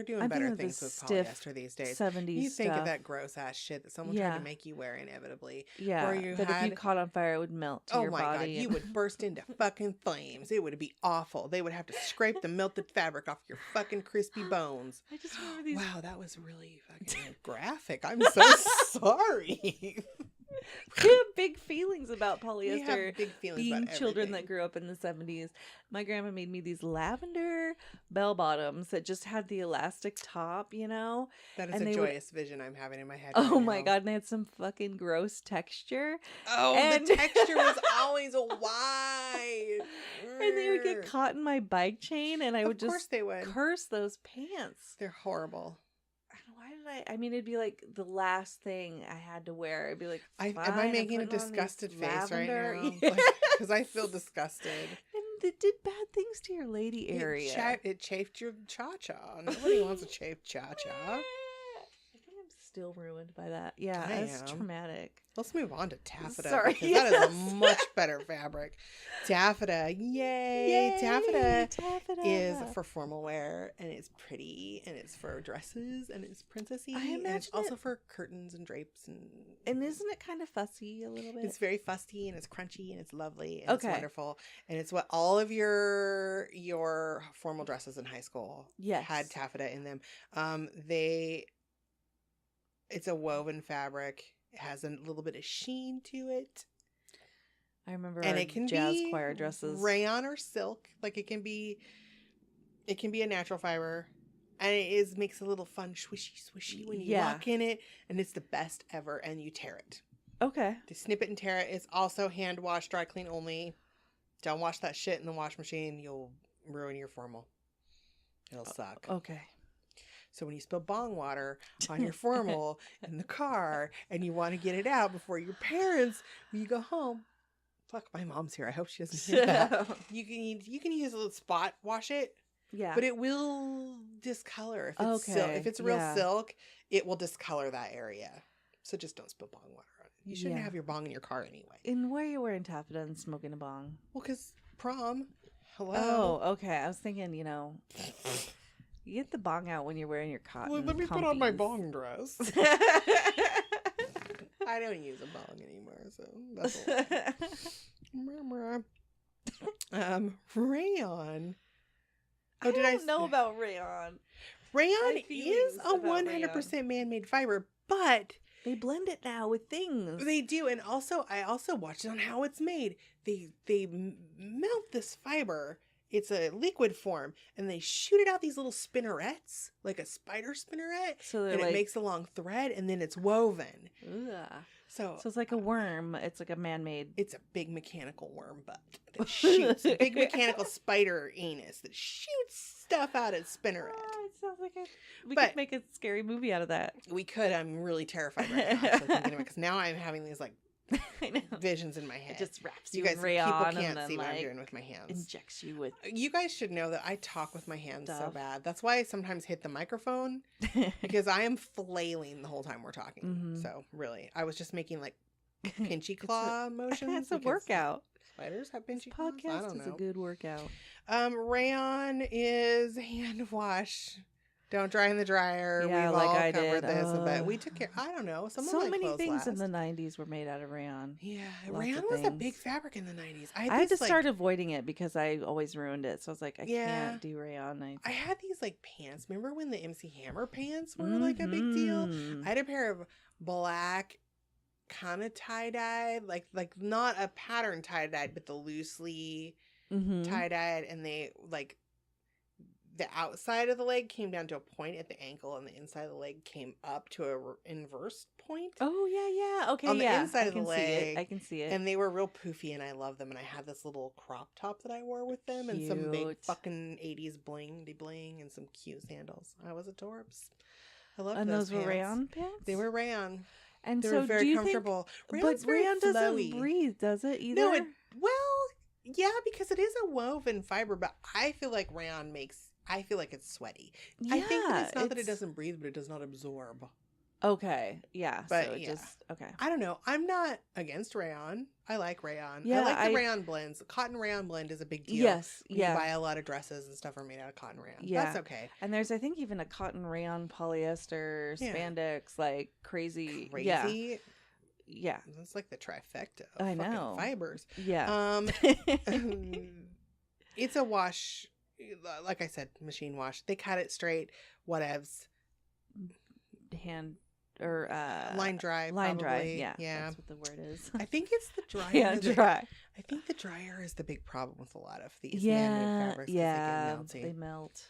Speaker 2: doing
Speaker 3: I'm
Speaker 2: better
Speaker 3: thinking of
Speaker 2: things
Speaker 3: the
Speaker 2: with
Speaker 3: stiff
Speaker 2: polyester these days.
Speaker 3: 70s
Speaker 2: You think
Speaker 3: stuff.
Speaker 2: of that gross ass shit that someone tried
Speaker 3: Yeah.
Speaker 2: to make you wear inevitably.
Speaker 3: Yeah.
Speaker 2: Or you
Speaker 3: That if
Speaker 2: had-
Speaker 3: you caught on fire, it would melt to
Speaker 2: Oh
Speaker 3: your
Speaker 2: my god,
Speaker 3: body.
Speaker 2: you would burst into fucking flames. It would be awful. They would have to scrape the melted fabric off your fucking crispy bones.
Speaker 3: I just remember these.
Speaker 2: Wow, that was really fucking graphic. I'm so sorry.
Speaker 3: We have big feelings about
Speaker 2: We have
Speaker 3: polyester.
Speaker 2: big feelings
Speaker 3: Being
Speaker 2: about
Speaker 3: children
Speaker 2: everything.
Speaker 3: that grew up in the 70s, my grandma made me these lavender bell bottoms that just had the elastic top, you know?
Speaker 2: That is
Speaker 3: and
Speaker 2: a
Speaker 3: they would-
Speaker 2: joyous vision I'm having in my head.
Speaker 3: Oh
Speaker 2: right
Speaker 3: my
Speaker 2: now.
Speaker 3: god, and they had some fucking gross texture.
Speaker 2: Oh,
Speaker 3: And-
Speaker 2: the texture was always wide.
Speaker 3: And they would get caught in my bike chain, and I would
Speaker 2: Of course
Speaker 3: just
Speaker 2: they would.
Speaker 3: curse those pants.
Speaker 2: They're horrible.
Speaker 3: Why did I mean, it'd be like the last thing I had to wear. It'd be like,
Speaker 2: Am
Speaker 3: fine,
Speaker 2: I
Speaker 3: I'm
Speaker 2: making a
Speaker 3: putting on these
Speaker 2: disgusted face right
Speaker 3: lavender-
Speaker 2: now? Because I feel disgusted.
Speaker 3: And it did bad things to your lady area.
Speaker 2: It chafed your cha-cha. Nobody wants a chafed cha-cha.
Speaker 3: I think I'm still ruined by that. Yeah,
Speaker 2: I
Speaker 3: it's
Speaker 2: am.
Speaker 3: traumatic.
Speaker 2: Let's move on to taffeta.
Speaker 3: Sorry,
Speaker 2: Because that is a
Speaker 3: yes.
Speaker 2: much better fabric. Taffeta. Yay! Taffeta is for formal wear, and it's pretty, and it's for dresses, and it's princessy,
Speaker 3: I
Speaker 2: and it's
Speaker 3: imagine
Speaker 2: also
Speaker 3: it-
Speaker 2: for curtains and drapes,
Speaker 3: And isn't it kind of fussy a little bit?
Speaker 2: it's very fusty, and it's crunchy, and it's lovely, and it's
Speaker 3: Okay.
Speaker 2: wonderful, and it's what all of your formal dresses in high school
Speaker 3: Yes.
Speaker 2: had taffeta in them. It's a woven fabric. It has a little bit of sheen to it.
Speaker 3: I remember
Speaker 2: And
Speaker 3: our
Speaker 2: it can
Speaker 3: jazz
Speaker 2: be
Speaker 3: choir dresses.
Speaker 2: rayon or silk. Like it can be a natural fiber, and it makes a little fun swishy when you
Speaker 3: Yeah.
Speaker 2: walk in it, and it's the best ever. And you tear it.
Speaker 3: Okay.
Speaker 2: To snip it and tear it. It's also hand wash, dry clean only. Don't wash that shit in the wash machine. You'll ruin your formal. It'll suck.
Speaker 3: Okay.
Speaker 2: So when you spill bong water on your formal in the car and you want to get it out before your parents, when you go home, fuck, my mom's here. I hope she doesn't hear that. You can use a little spot wash it.
Speaker 3: Yeah.
Speaker 2: But it will discolor. If it's if it's real silk, it will discolor that area. So just don't spill bong water on it. You shouldn't have your bong in your car anyway.
Speaker 3: And why are you wearing taffeta and smoking a bong?
Speaker 2: Well, because prom. Hello.
Speaker 3: Oh, okay. I was thinking, you get the bong out when you're wearing your cotton.
Speaker 2: Well, let me put on my bong dress. I don't use a bong anymore, so that's a lot. Rayon.
Speaker 3: I don't know about rayon.
Speaker 2: Rayon is a 100% man-made fiber, but
Speaker 3: they blend it now with things.
Speaker 2: They do, and I also watched on how it's made. They melt this fiber. It's a liquid form, and they shoot it out these little spinnerets, like a spider spinneret, and it makes a long thread, and then it's woven.
Speaker 3: Ugh.
Speaker 2: So
Speaker 3: it's like a worm. It's like a man-made.
Speaker 2: It's a big mechanical worm butt that shoots. A big mechanical spider anus that shoots stuff out at spinneret.
Speaker 3: Oh, it sounds like we could make a scary movie out of that.
Speaker 2: We could. I'm really terrified right now because now I'm having these visions in my head.
Speaker 3: It just wraps
Speaker 2: you
Speaker 3: you
Speaker 2: guys.
Speaker 3: in rayon
Speaker 2: People can't
Speaker 3: and
Speaker 2: see
Speaker 3: then,
Speaker 2: what I'm doing with my hands.
Speaker 3: Injects you with.
Speaker 2: You guys should know that I talk with my hands so bad. That's why I sometimes hit the microphone because I am flailing the whole time we're talking. Mm-hmm. So really, I was just making pinchy claw motions.
Speaker 3: It's a workout.
Speaker 2: Spiders have pinchy claws.
Speaker 3: Podcast is a good workout.
Speaker 2: Rayon is hand wash. Don't dry in the dryer.
Speaker 3: Yeah,
Speaker 2: We've all covered
Speaker 3: did.
Speaker 2: this, but we took care. I don't know.
Speaker 3: So many things in the 90s were made out of rayon.
Speaker 2: Yeah, rayon was a big fabric in the 90s.
Speaker 3: I had to start avoiding it because I always ruined it. So I was like, I can't do rayon.
Speaker 2: I had these pants. Remember when the MC Hammer pants were a big deal? I had a pair of black, kind of tie-dyed, like not a pattern tie-dyed, but the loosely tie-dyed, and they the outside of the leg came down to a point at the ankle, and the inside of the leg came up to a inverse point.
Speaker 3: Oh, yeah. Okay,
Speaker 2: on the inside of the leg.
Speaker 3: I can see it.
Speaker 2: And they were real poofy, and I love them. And I had this little crop top that I wore with them, and some big fucking 80s bling, and some cute sandals. I was a torps. I loved those pants. And those
Speaker 3: were rayon pants?
Speaker 2: They were rayon.
Speaker 3: And
Speaker 2: they were very comfortable.
Speaker 3: But rayon doesn't breathe, does it, either?
Speaker 2: No, yeah, because it is a woven fiber, but I feel like rayon I feel like it's sweaty. I think that it's not that it doesn't breathe, but it does not absorb.
Speaker 3: Okay. Yeah.
Speaker 2: But
Speaker 3: so okay.
Speaker 2: I don't know. I'm not against rayon. I like rayon.
Speaker 3: Yeah,
Speaker 2: I like the rayon blends. The cotton rayon blend is a big deal.
Speaker 3: Yes.
Speaker 2: You buy a lot of dresses and stuff are made out of cotton rayon. Yeah. That's okay.
Speaker 3: And there's, I think, even a cotton rayon polyester spandex, crazy. Yeah.
Speaker 2: That's like the trifecta of
Speaker 3: fucking
Speaker 2: fibers.
Speaker 3: Yeah.
Speaker 2: It's a wash. Like I said, machine wash. They cut it straight. Whatevs.
Speaker 3: Hand or
Speaker 2: line dry.
Speaker 3: Line
Speaker 2: probably.
Speaker 3: dry. Yeah. That's what the word is.
Speaker 2: I think it's the dryer.
Speaker 3: Dry.
Speaker 2: I think the dryer is the big problem with a lot of these man-made fabrics.
Speaker 3: Yeah. They melt.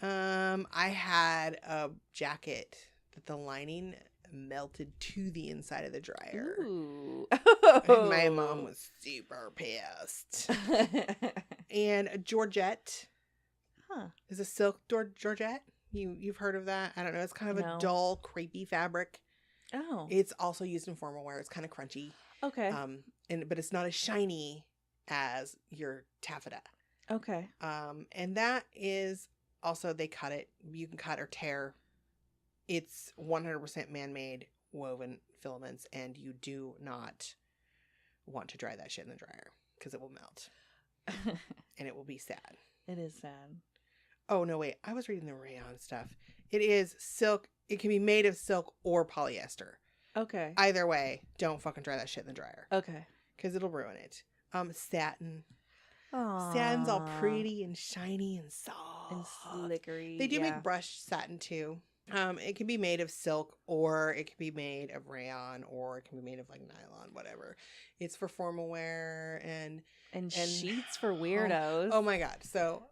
Speaker 2: I had a jacket that the lining melted to the inside of the dryer.
Speaker 3: Ooh.
Speaker 2: And my mom was super pissed. And Georgette. Is a silk Georgette. You've heard of that? I don't know. It's kind of a dull, crepey fabric.
Speaker 3: Oh.
Speaker 2: It's also used in formal wear. It's kind of crunchy.
Speaker 3: Okay.
Speaker 2: But it's not as shiny as your taffeta.
Speaker 3: Okay.
Speaker 2: And that is also, they cut it. You can cut or tear. It's 100% man-made woven filaments, and you do not want to dry that shit in the dryer because it will melt. And it will be sad.
Speaker 3: It is sad.
Speaker 2: Oh, no, wait. I was reading the rayon stuff. It is silk. It can be made of silk or polyester.
Speaker 3: Okay.
Speaker 2: Either way, don't fucking dry that shit in the dryer.
Speaker 3: Okay.
Speaker 2: Because it'll ruin it. Satin.
Speaker 3: Aww.
Speaker 2: Satin's all pretty and shiny and soft.
Speaker 3: And slickery.
Speaker 2: They do make brushed satin, too. It can be made of silk, or it can be made of rayon, or it can be made of nylon, whatever. It's for formal wear and
Speaker 3: sheets for weirdos.
Speaker 2: Oh my God. So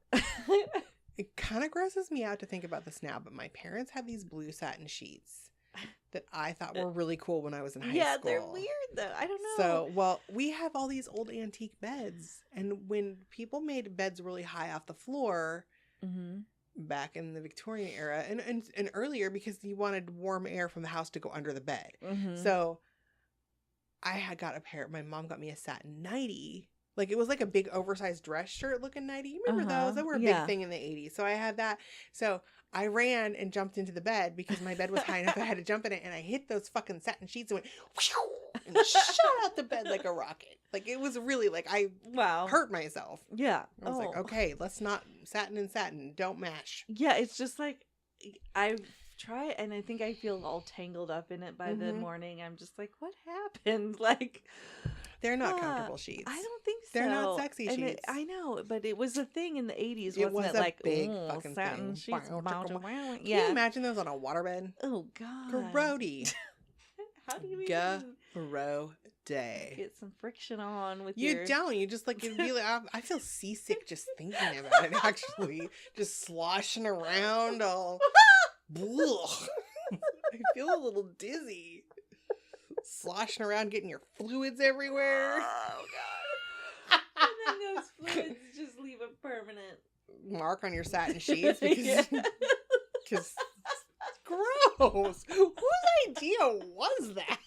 Speaker 2: it kind of grosses me out to think about this now, but my parents had these blue satin sheets that I thought were really cool when I was in high
Speaker 3: Yeah,
Speaker 2: school.
Speaker 3: they're weird though. I don't know.
Speaker 2: So, well, we have all these old antique beds. And when people made beds really high off the floor back in the Victorian era and earlier, because you wanted warm air from the house to go under the bed. So I had got a pair. My mom got me a satin nightie. Like, it was like a big oversized dress shirt looking nightie. You remember those? They were a big thing in the 80s. So I had that. So I ran and jumped into the bed because my bed was high enough I had to jump in it. And I hit those fucking satin sheets and went whew, and shot out the bed like a rocket. Like, it was really like I hurt myself.
Speaker 3: Yeah.
Speaker 2: I was like, okay, let's not satin and satin. Don't mash.
Speaker 3: Yeah, it's just like I've tried and I think I feel all tangled up in it by the morning. I'm just like, what happened? Like,
Speaker 2: they're not comfortable sheets.
Speaker 3: I don't think so.
Speaker 2: They're not sexy sheets.
Speaker 3: I know, but it was a thing in the 80s,
Speaker 2: it
Speaker 3: wasn't
Speaker 2: was
Speaker 3: it?
Speaker 2: a
Speaker 3: Like,
Speaker 2: big fucking
Speaker 3: satin
Speaker 2: thing.
Speaker 3: sheets.
Speaker 2: Can you imagine those on a waterbed?
Speaker 3: Oh, God.
Speaker 2: Grody.
Speaker 3: How do you even
Speaker 2: Grody.
Speaker 3: get some friction on with
Speaker 2: you
Speaker 3: your...
Speaker 2: don't. You just like, it'd be like, I feel seasick just thinking about it, actually. Just sloshing around all... I feel a little dizzy. Sloshing around, getting your fluids everywhere.
Speaker 3: Oh, God. And then those fluids just leave a permanent
Speaker 2: mark on your satin sheets because it's gross. Whose idea was that?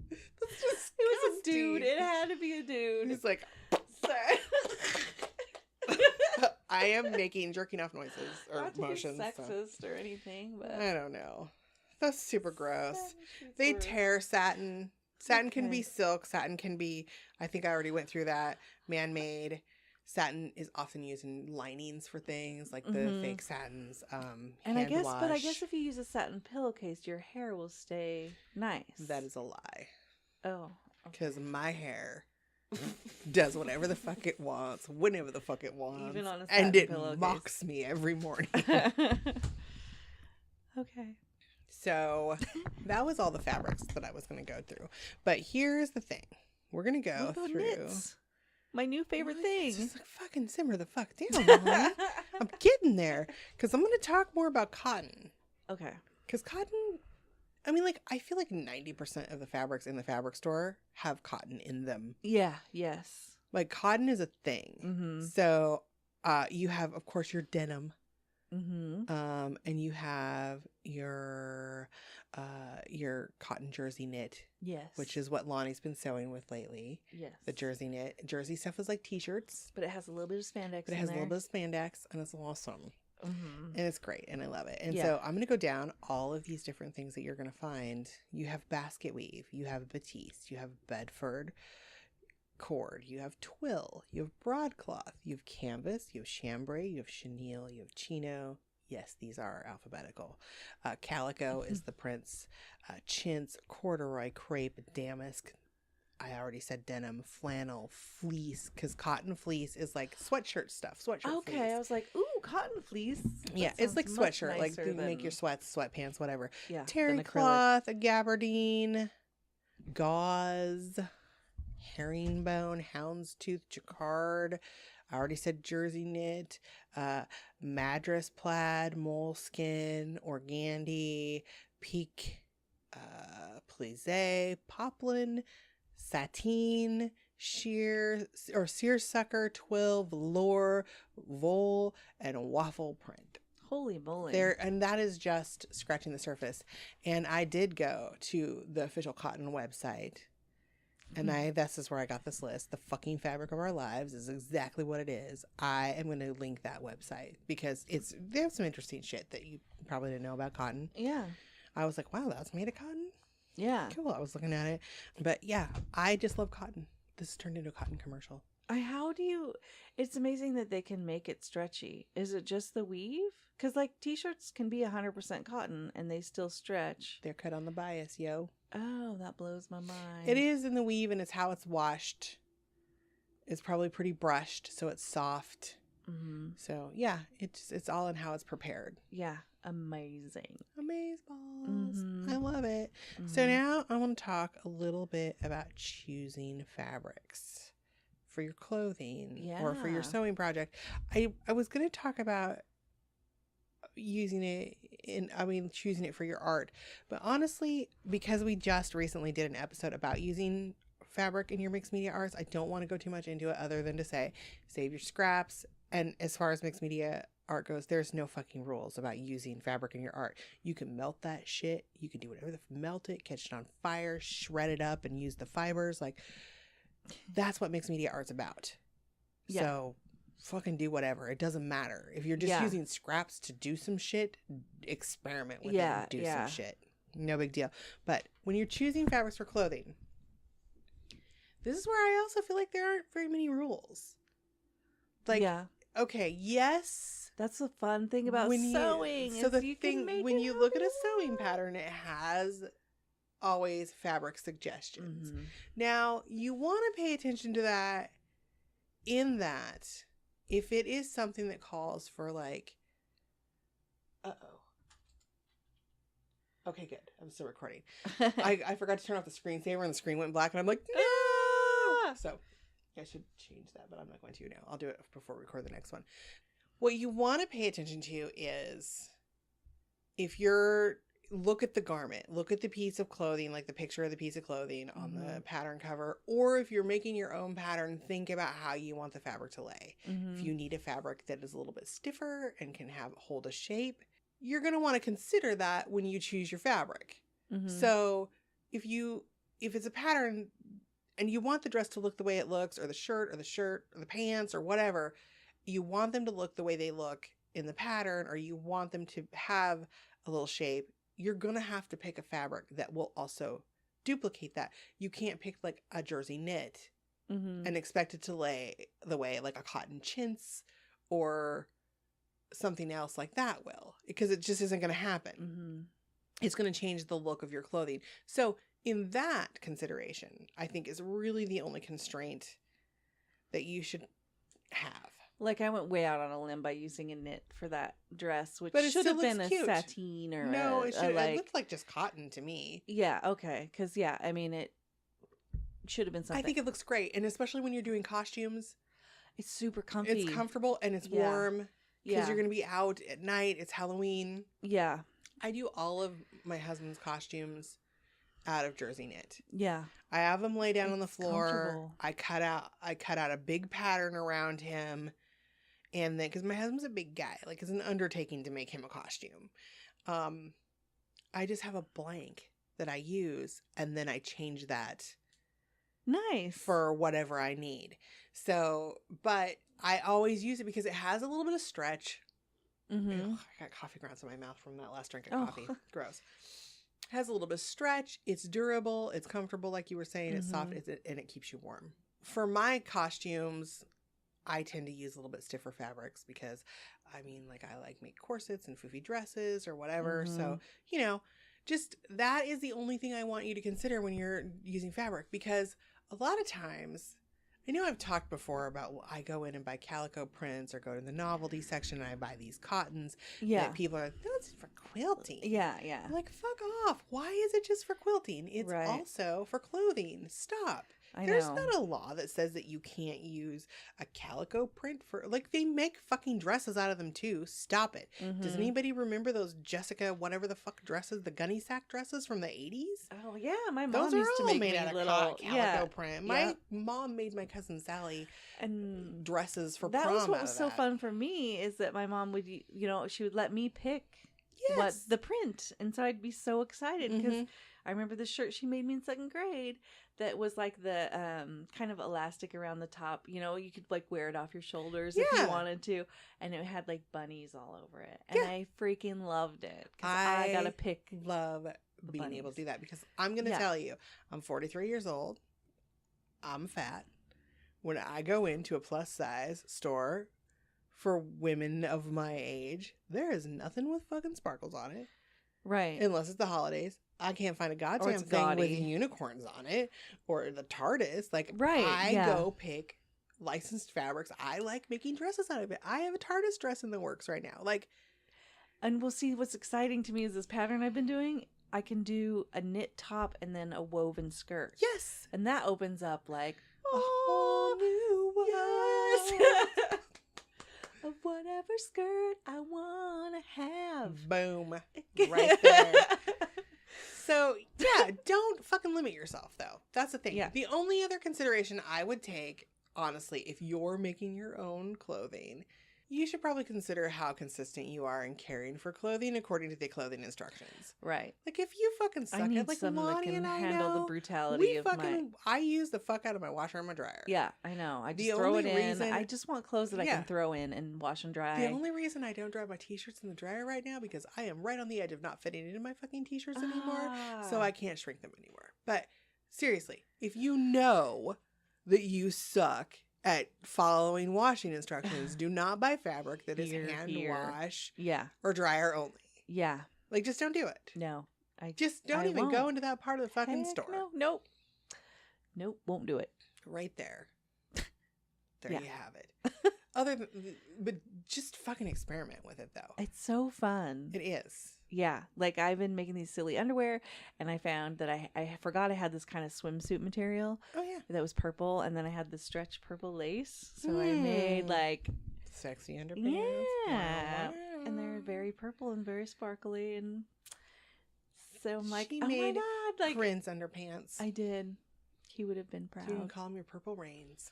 Speaker 2: That's disgusting.
Speaker 3: It was a dude. It had to be a dude.
Speaker 2: He's like,
Speaker 3: sorry.
Speaker 2: I am making jerking off noises or
Speaker 3: Not to
Speaker 2: motions.
Speaker 3: be sexist or anything, but
Speaker 2: I don't know. That's super gross. They tear satin. Satin can be silk. Satin can be, I think I already went through that, man-made. Satin is often used in linings for things like the fake satins.
Speaker 3: And I guess if you use a satin pillowcase, your hair will stay nice.
Speaker 2: That is a lie.
Speaker 3: Oh.
Speaker 2: Because my hair does whatever the fuck it wants, whenever the fuck it wants.
Speaker 3: Even on a satin
Speaker 2: and it
Speaker 3: pillowcase.
Speaker 2: mocks me every morning.
Speaker 3: Okay.
Speaker 2: So that was all the fabrics that I was going to go through. But here's the thing. We're going to go through...
Speaker 3: knits? My new favorite thing.
Speaker 2: Just like, fucking simmer the fuck down, Molly. I'm getting there. Because I'm going to talk more about cotton.
Speaker 3: Okay.
Speaker 2: Because cotton... I mean, like, I feel like 90% of the fabrics in the fabric store have cotton in them.
Speaker 3: Yeah. Yes.
Speaker 2: Like, cotton is a thing. So you have, of course, your denim. And you have your cotton jersey knit. Yes. Which is what Lonnie's been sewing with lately. Yes. The jersey knit. Jersey stuff is like t-shirts.
Speaker 3: But it has a little bit of spandex
Speaker 2: But it has a little bit of spandex and it's awesome. And it's great and I love it. And
Speaker 3: Yeah.
Speaker 2: so I'm going to go down all of these different things that you're going to find. You have basket weave. You have batiste. You have Bedford cord, you have twill, you have broadcloth, you have canvas, you have chambray, you have chenille, you have chino. Yes, these are alphabetical. Calico is the prince. Chintz, corduroy, crepe, damask. I already said denim, flannel, fleece, because cotton fleece is like sweatshirt stuff. Sweatshirt fleece.
Speaker 3: I was like, ooh, cotton fleece.
Speaker 2: Yeah, it's like sweatshirt, like you make your sweatpants, whatever.
Speaker 3: Yeah,
Speaker 2: terry cloth, a gabardine, gauze, herringbone, houndstooth, jacquard. I already said jersey knit, madras plaid, moleskin, organdy, pique, plissé, poplin, sateen, sheer or seersucker, twill, velour, voile, and waffle print.
Speaker 3: Holy moly.
Speaker 2: And that is just scratching the surface. And I did go to the official cotton website. And this is where I got this list. The fucking fabric of our lives is exactly what it is. I am going to link that website because they have some interesting shit that you probably didn't know about cotton. Yeah. I was like, wow, that's made of cotton? Yeah. Cool. I was looking at it. But yeah, I just love cotton. This turned into a cotton commercial.
Speaker 3: It's amazing that they can make it stretchy. Is it just the weave? Because like t-shirts can be 100% cotton and they still stretch.
Speaker 2: They're cut on the bias, yo.
Speaker 3: Oh, that blows my mind.
Speaker 2: It is in the weave and it's how it's washed. It's probably pretty brushed, so it's soft. So yeah, it's all in how it's prepared.
Speaker 3: Yeah, amazing.
Speaker 2: Amazeballs. I love it. So now I want to talk a little bit about choosing fabrics for your clothing or for your sewing project. I was going to talk about using it choosing it for your art. But honestly, because we just recently did an episode about using fabric in your mixed media arts, I don't want to go too much into it other than to say save your scraps. And as far as mixed media art goes, there's no fucking rules about using fabric in your art. You can melt that shit. You can do whatever melt it, catch it on fire, shred it up, and use the fibers. Like, that's what mixed media art's about. Yeah. So fucking do whatever. It doesn't matter. If you're just using scraps to do some shit, experiment with it and do some shit. No big deal. But when you're choosing fabrics for clothing, this is where I also feel like there aren't very many rules. Like, okay, yes.
Speaker 3: That's the fun thing about sewing.
Speaker 2: So the thing, when you look at a sewing pattern, it has always fabric suggestions. Mm-hmm. Now, you want to pay attention to that in that if it is something that calls for like, okay, good. I'm still recording. I forgot to turn off the screensaver and the screen went black and I'm like, no! So I should change that, but I'm not going to now. I'll do it before we record the next one. What you want to pay attention to is if you're look at the garment, look at the piece of clothing, like the picture of the piece of clothing on the pattern cover, or if you're making your own pattern, think about how you want the fabric to lay. If you need a fabric that is a little bit stiffer and can hold a shape, you're going to want to consider that when you choose your fabric. So if it's a pattern and you want the dress to look the way it looks, or the shirt or the pants or whatever, you want them to look the way they look in the pattern, or you want them to have a little shape, you're going to have to pick a fabric that will also duplicate that. You can't pick like a jersey knit and expect it to lay the way like a cotton chintz or something else like that will, because it just isn't going to happen. It's going to change the look of your clothing. So in that consideration, I think is really the only constraint that you should have.
Speaker 3: Like, I went way out on a limb by using a knit for that dress, which should have been a sateen or
Speaker 2: no, it looked like just cotton to me.
Speaker 3: Yeah, okay. Because, I mean, it should have been something.
Speaker 2: I think it looks great. And especially when you're doing costumes.
Speaker 3: It's super comfy.
Speaker 2: It's comfortable and it's warm. Because you're going to be out at night. It's Halloween.
Speaker 3: Yeah.
Speaker 2: I do all of my husband's costumes out of jersey knit.
Speaker 3: Yeah.
Speaker 2: I have them lay down on the floor. I cut out a big pattern around him. And then, because my husband's a big guy, like it's an undertaking to make him a costume. I just have a blank that I use, and then I change that.
Speaker 3: Nice.
Speaker 2: For whatever I need. So, but I always use it because it has a little bit of stretch. Ugh, I got coffee grounds in my mouth from that last drink of coffee. Gross. It has a little bit of stretch. It's durable. It's comfortable, like you were saying. It's soft, and it keeps you warm. For my costumes, I tend to use a little bit stiffer fabrics because, I mean, like I make corsets and foofy dresses or whatever. So, just that is the only thing I want you to consider when you're using fabric, because a lot of times, I know I've talked before about I go in and buy calico prints or go to the novelty section and I buy these cottons. Yeah. That people are like, that's for quilting.
Speaker 3: Yeah.
Speaker 2: I'm like, fuck off. Why is it just for quilting? It's also for clothing. Stop. There's not a law that says that you can't use a calico print for, like, they make fucking dresses out of them too. Stop it. Does anybody remember those Jessica whatever the fuck dresses, the gunny sack dresses from the 80s?
Speaker 3: Oh yeah, my mom used to make
Speaker 2: made out of calico print. My mom made my cousin Sally
Speaker 3: and
Speaker 2: dresses for
Speaker 3: that
Speaker 2: prom.
Speaker 3: Was what was so fun for me is that my mom would, she would let me pick what the print, and so I'd be so excited because I remember the shirt she made me in 2nd grade that was like the kind of elastic around the top. You could like wear it off your shoulders if you wanted to. And it had like bunnies all over it. And I freaking loved it. Because I got to pick.
Speaker 2: Love being bunnies. Able to do that. Because I'm going to tell you, I'm 43 years old. I'm fat. When I go into a plus size store for women of my age, there is nothing with fucking sparkles on it.
Speaker 3: Right.
Speaker 2: Unless it's the holidays. I can't find a goddamn thing with unicorns on it or the TARDIS. Like, I go pick licensed fabrics. I like making dresses out of it. I have a TARDIS dress in the works right now. Like,
Speaker 3: and we'll see. What's exciting to me is this pattern I've been doing. I can do a knit top and then a woven skirt.
Speaker 2: Yes.
Speaker 3: And that opens up like
Speaker 2: a whole new world.
Speaker 3: Yes. A of whatever skirt I want to have.
Speaker 2: Boom. Right there. So, yeah, don't fucking limit yourself, though. That's the thing.
Speaker 3: Yeah.
Speaker 2: The only other consideration I would take, honestly, if you're making your own clothing, you should probably consider how consistent you are in caring for clothing according to the clothing instructions.
Speaker 3: Right.
Speaker 2: Like, if you fucking suck
Speaker 3: I need
Speaker 2: at, like,
Speaker 3: something that
Speaker 2: Lonnie
Speaker 3: can
Speaker 2: and I
Speaker 3: handle
Speaker 2: know,
Speaker 3: the brutality of my...
Speaker 2: I use the fuck out of my washer and my dryer.
Speaker 3: Yeah, I know. I just
Speaker 2: The
Speaker 3: throw it
Speaker 2: only
Speaker 3: in.
Speaker 2: reason-
Speaker 3: I just want clothes that I
Speaker 2: Yeah.
Speaker 3: can throw in and wash and dry.
Speaker 2: The only reason I don't dry my t-shirts in the dryer right now because I am right on the edge of not fitting into my fucking t-shirts anymore, so I can't shrink them anymore. But seriously, if you know that you suck at following washing instructions, do not buy fabric that is hand wash
Speaker 3: Yeah.
Speaker 2: or dryer only.
Speaker 3: Yeah.
Speaker 2: Like, just don't do it.
Speaker 3: No. I
Speaker 2: Just don't
Speaker 3: I
Speaker 2: even
Speaker 3: won't.
Speaker 2: go into that part of the fucking
Speaker 3: Heck
Speaker 2: store.
Speaker 3: No. Nope. Nope. Won't do it.
Speaker 2: Right there. There
Speaker 3: Yeah.
Speaker 2: you have it. But just fucking experiment with it, though.
Speaker 3: It's so fun.
Speaker 2: It is.
Speaker 3: Yeah. Like, I've been making these silly underwear, and I found that I forgot I had this kind of swimsuit material
Speaker 2: Oh, yeah.
Speaker 3: that was purple, and then I had this stretch purple lace. So I made, like...
Speaker 2: Sexy underpants.
Speaker 3: Yeah.
Speaker 2: Wow.
Speaker 3: And they're very purple and very sparkly, and so I'm like,
Speaker 2: She
Speaker 3: oh my
Speaker 2: made
Speaker 3: god, like
Speaker 2: Prince underpants.
Speaker 3: I did. He would have been proud.
Speaker 2: You can call them your purple rains.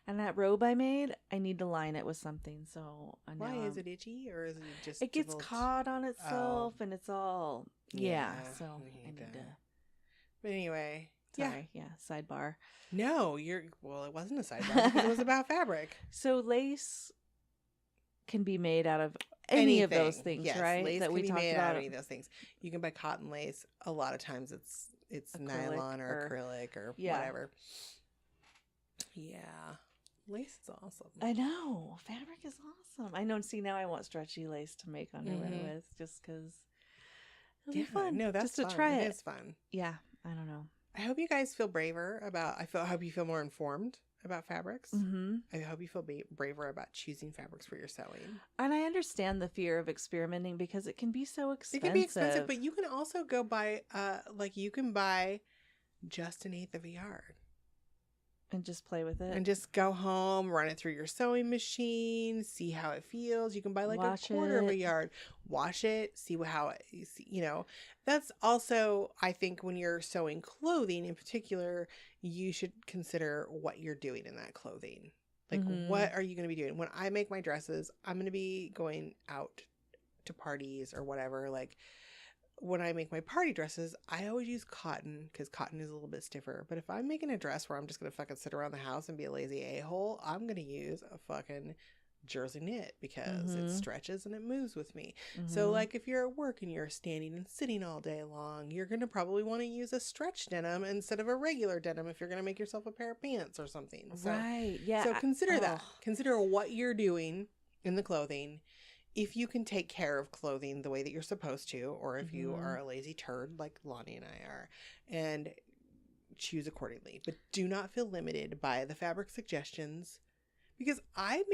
Speaker 3: And that robe I made, I need to line it with something. So
Speaker 2: Why is it itchy, or is it just?
Speaker 3: It gets
Speaker 2: a little
Speaker 3: caught on itself, and it's all
Speaker 2: Yeah,
Speaker 3: So
Speaker 2: I
Speaker 3: I
Speaker 2: hate
Speaker 3: need
Speaker 2: that.
Speaker 3: to.
Speaker 2: But anyway,
Speaker 3: Sorry, yeah. Sidebar.
Speaker 2: No, well, it wasn't a sidebar because it was about fabric.
Speaker 3: So lace can be made out of any of those
Speaker 2: Anything.
Speaker 3: things,
Speaker 2: Yes,
Speaker 3: right?
Speaker 2: Lace
Speaker 3: That
Speaker 2: can
Speaker 3: we
Speaker 2: be
Speaker 3: talked
Speaker 2: made out
Speaker 3: about.
Speaker 2: of any of those things. You can buy cotton lace. A lot of times it's
Speaker 3: Acrylic
Speaker 2: nylon or
Speaker 3: or-
Speaker 2: acrylic or
Speaker 3: Yeah.
Speaker 2: whatever. Yeah, lace is awesome.
Speaker 3: I know. Fabric is awesome. I know. See, now I want stretchy lace to make underwear
Speaker 2: Mhm.
Speaker 3: with, just because it'll be fun.
Speaker 2: No, that's
Speaker 3: just to
Speaker 2: fun.
Speaker 3: try it.
Speaker 2: It's fun.
Speaker 3: Yeah, I don't know.
Speaker 2: I hope you guys feel braver about. I hope you feel more informed about fabrics.
Speaker 3: Mm-hmm.
Speaker 2: I hope you feel braver about choosing fabrics for your sewing.
Speaker 3: And I understand the fear of experimenting because it can be so expensive.
Speaker 2: It can be expensive, but you can also go buy, you can buy just an eighth of a yard.
Speaker 3: and just play with it.
Speaker 2: And just go home, run it through your sewing machine, see how it feels. You can buy like
Speaker 3: Wash
Speaker 2: a quarter of a
Speaker 3: it.
Speaker 2: yard, wash it, see how it, that's also, I think when you're sewing clothing in particular, you should consider what you're doing in that clothing. Like,
Speaker 3: Mhm.
Speaker 2: what are you going to be doing? When I make my dresses, I'm going to be going out to parties or whatever. Like, when I make my party dresses, I always use cotton because cotton is a little bit stiffer. But if I'm making a dress where I'm just going to fucking sit around the house and be a lazy a-hole, I'm going to use a fucking jersey knit because it
Speaker 3: Mhm.
Speaker 2: stretches and it moves with me.
Speaker 3: Mhm.
Speaker 2: So, like, if you're at work and you're standing and sitting all day long, you're going to probably want to use a stretch denim instead of a regular denim if you're going to make yourself a pair of pants or something. So,
Speaker 3: right, yeah.
Speaker 2: so consider that.
Speaker 3: Oh.
Speaker 2: Consider what you're doing in the clothing. If you can take care of clothing the way that you're supposed to, or if you
Speaker 3: Mhm.
Speaker 2: are a lazy turd like Lonnie and I are, and choose accordingly. But do not feel limited by the fabric suggestions. Because I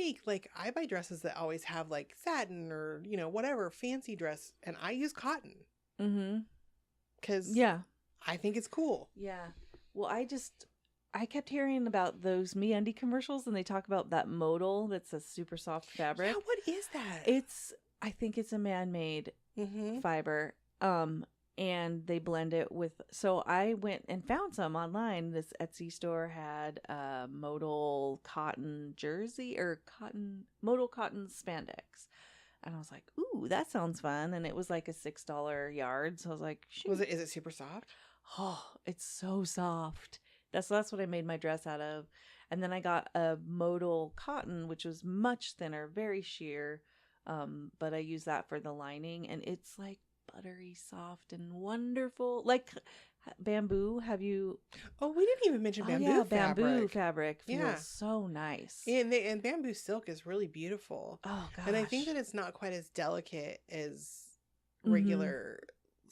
Speaker 2: buy dresses that always have like satin or, whatever fancy dress, and I use cotton.
Speaker 3: Mm-hmm.
Speaker 2: Because
Speaker 3: Yeah.
Speaker 2: I think it's cool.
Speaker 3: Yeah. Well, I kept hearing about those MeUndies commercials, and they talk about that modal that's a super soft fabric.
Speaker 2: Yeah, what is that?
Speaker 3: I think it's a man-made
Speaker 2: Mm-hmm.
Speaker 3: fiber. And they blend it with, so I went and found some online. This Etsy store had a modal cotton jersey or modal cotton spandex. And I was like, ooh, that sounds fun. And it was like a $6 yard. So I was like, shoot.
Speaker 2: Is it super soft?
Speaker 3: Oh, it's so soft. That's what I made my dress out of. And then I got a modal cotton, which was much thinner, very sheer. But I used that for the lining, and it's like buttery soft and wonderful. Like bamboo. Have you?
Speaker 2: Oh, we didn't even mention bamboo fabric.
Speaker 3: Bamboo fabric feels
Speaker 2: Yeah.
Speaker 3: so nice.
Speaker 2: And bamboo silk is really beautiful.
Speaker 3: Oh gosh.
Speaker 2: And I think that it's not quite as delicate as
Speaker 3: Mhm.
Speaker 2: regular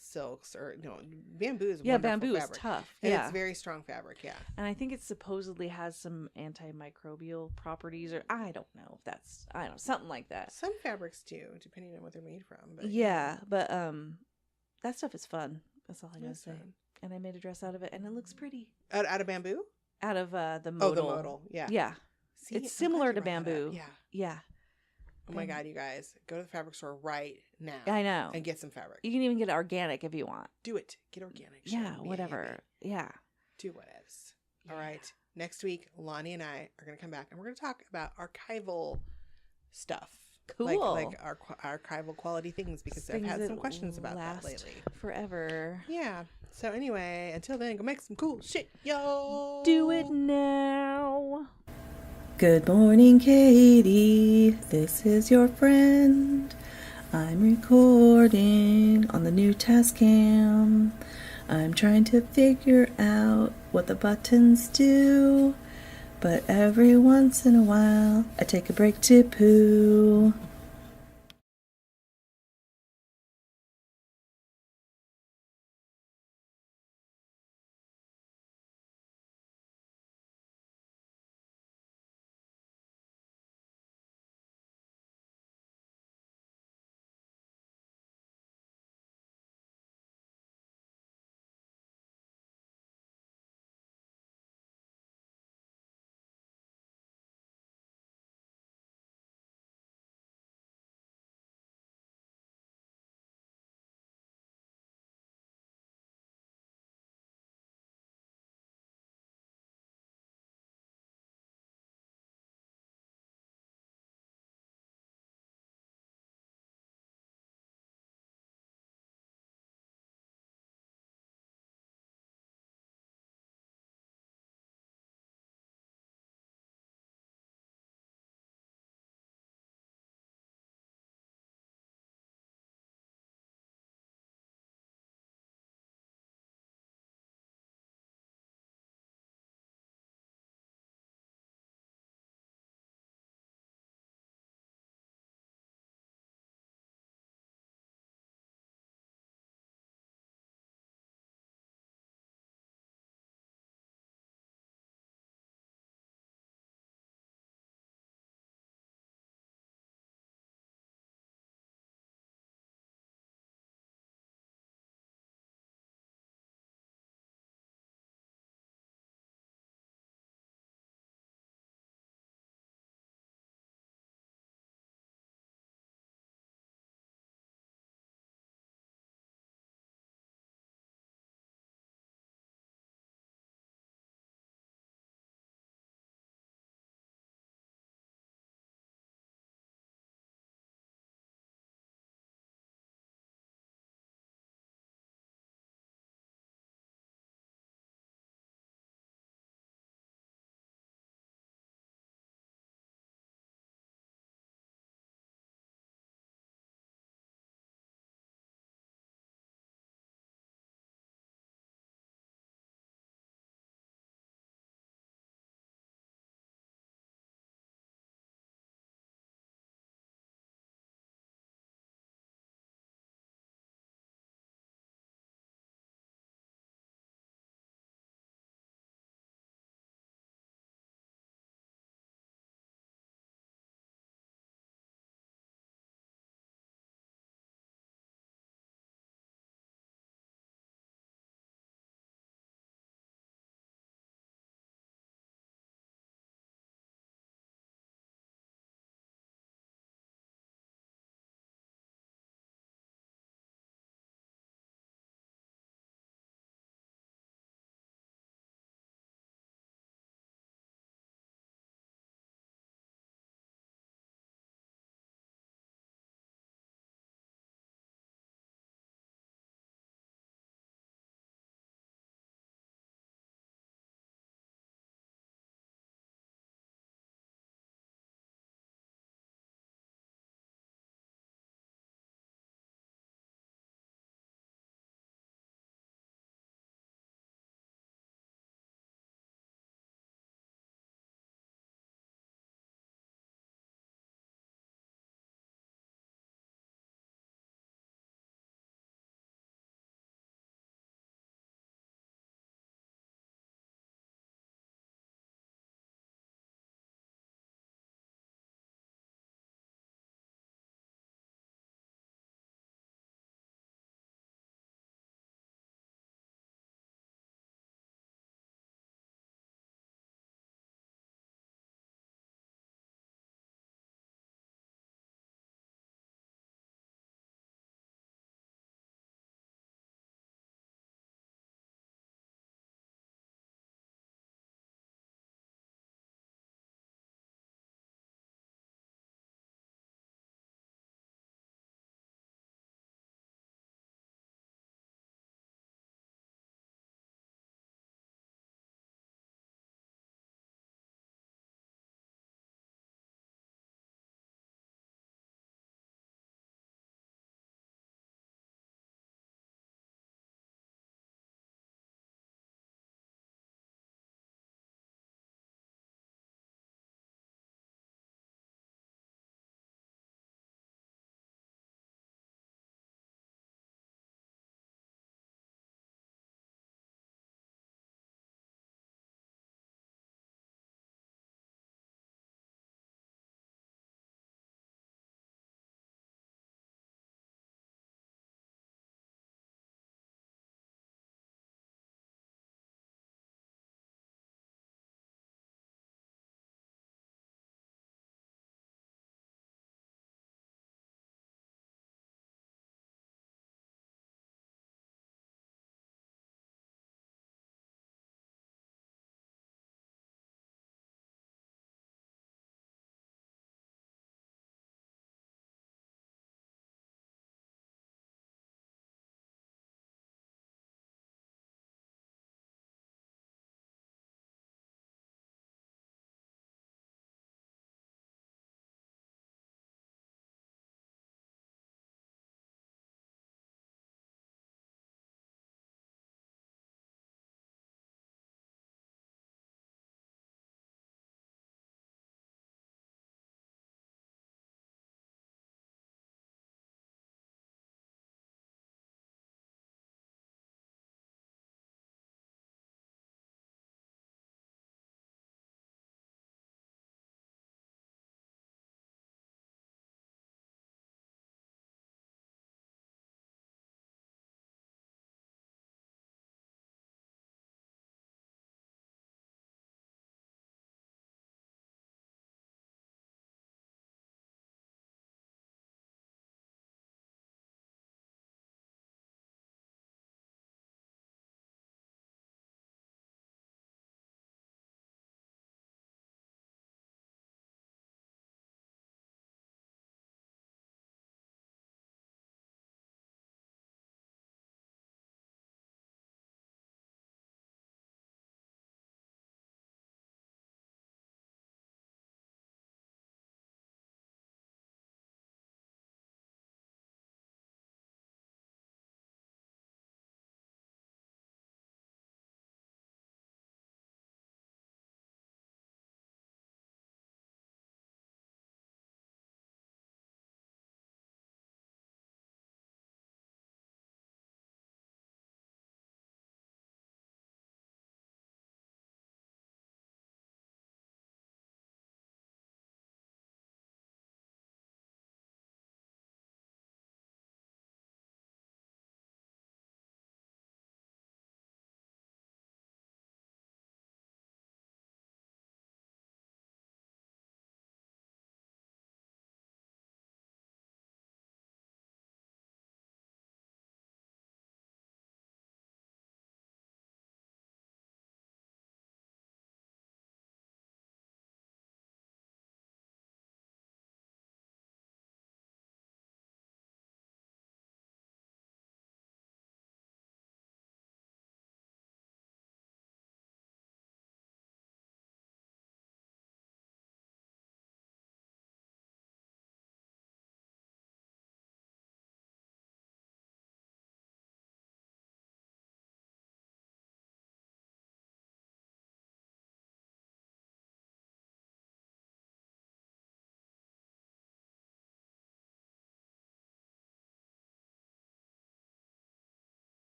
Speaker 2: silks, or bamboo is
Speaker 3: yeah,
Speaker 2: wonderful
Speaker 3: bamboo
Speaker 2: fabric.
Speaker 3: is tough.
Speaker 2: And
Speaker 3: yeah,
Speaker 2: it's very strong fabric, yeah.
Speaker 3: and I think it supposedly has some antimicrobial properties, or I don't know if something like that.
Speaker 2: Some fabrics do, depending on what they're made from. But
Speaker 3: Yeah, but that stuff is fun. That's all I gotta
Speaker 2: That's
Speaker 3: say.
Speaker 2: fun.
Speaker 3: And I made a dress out of it, and it looks pretty.
Speaker 2: Out of bamboo?
Speaker 3: Out of the
Speaker 2: Oh,
Speaker 3: modal.
Speaker 2: the modal, yeah.
Speaker 3: Yeah,
Speaker 2: See,
Speaker 3: it's
Speaker 2: I'm
Speaker 3: similar
Speaker 2: glad
Speaker 3: to
Speaker 2: you brought that up.
Speaker 3: bamboo.
Speaker 2: Yeah.
Speaker 3: Yeah.
Speaker 2: Oh my God, you guys. Go to the fabric store right now.
Speaker 3: I know.
Speaker 2: And get some fabric.
Speaker 3: You can even get organic if you want.
Speaker 2: Do it. Get organic.
Speaker 3: Yeah, whatever. Yeah.
Speaker 2: Do whatevs. All right. Next week, Lonnie and I are going to come back and we're going to talk about archival stuff.
Speaker 3: Cool.
Speaker 2: Like our archival quality things, because I've had some questions about that lately.
Speaker 3: Forever.
Speaker 2: Yeah. So anyway, until then, go make some cool shit, yo.
Speaker 3: Do it now.
Speaker 4: Good morning, Katie. This is your friend. I'm recording on the new Tascam. I'm trying to figure out what the buttons do, but every once in a while I take a break to poo.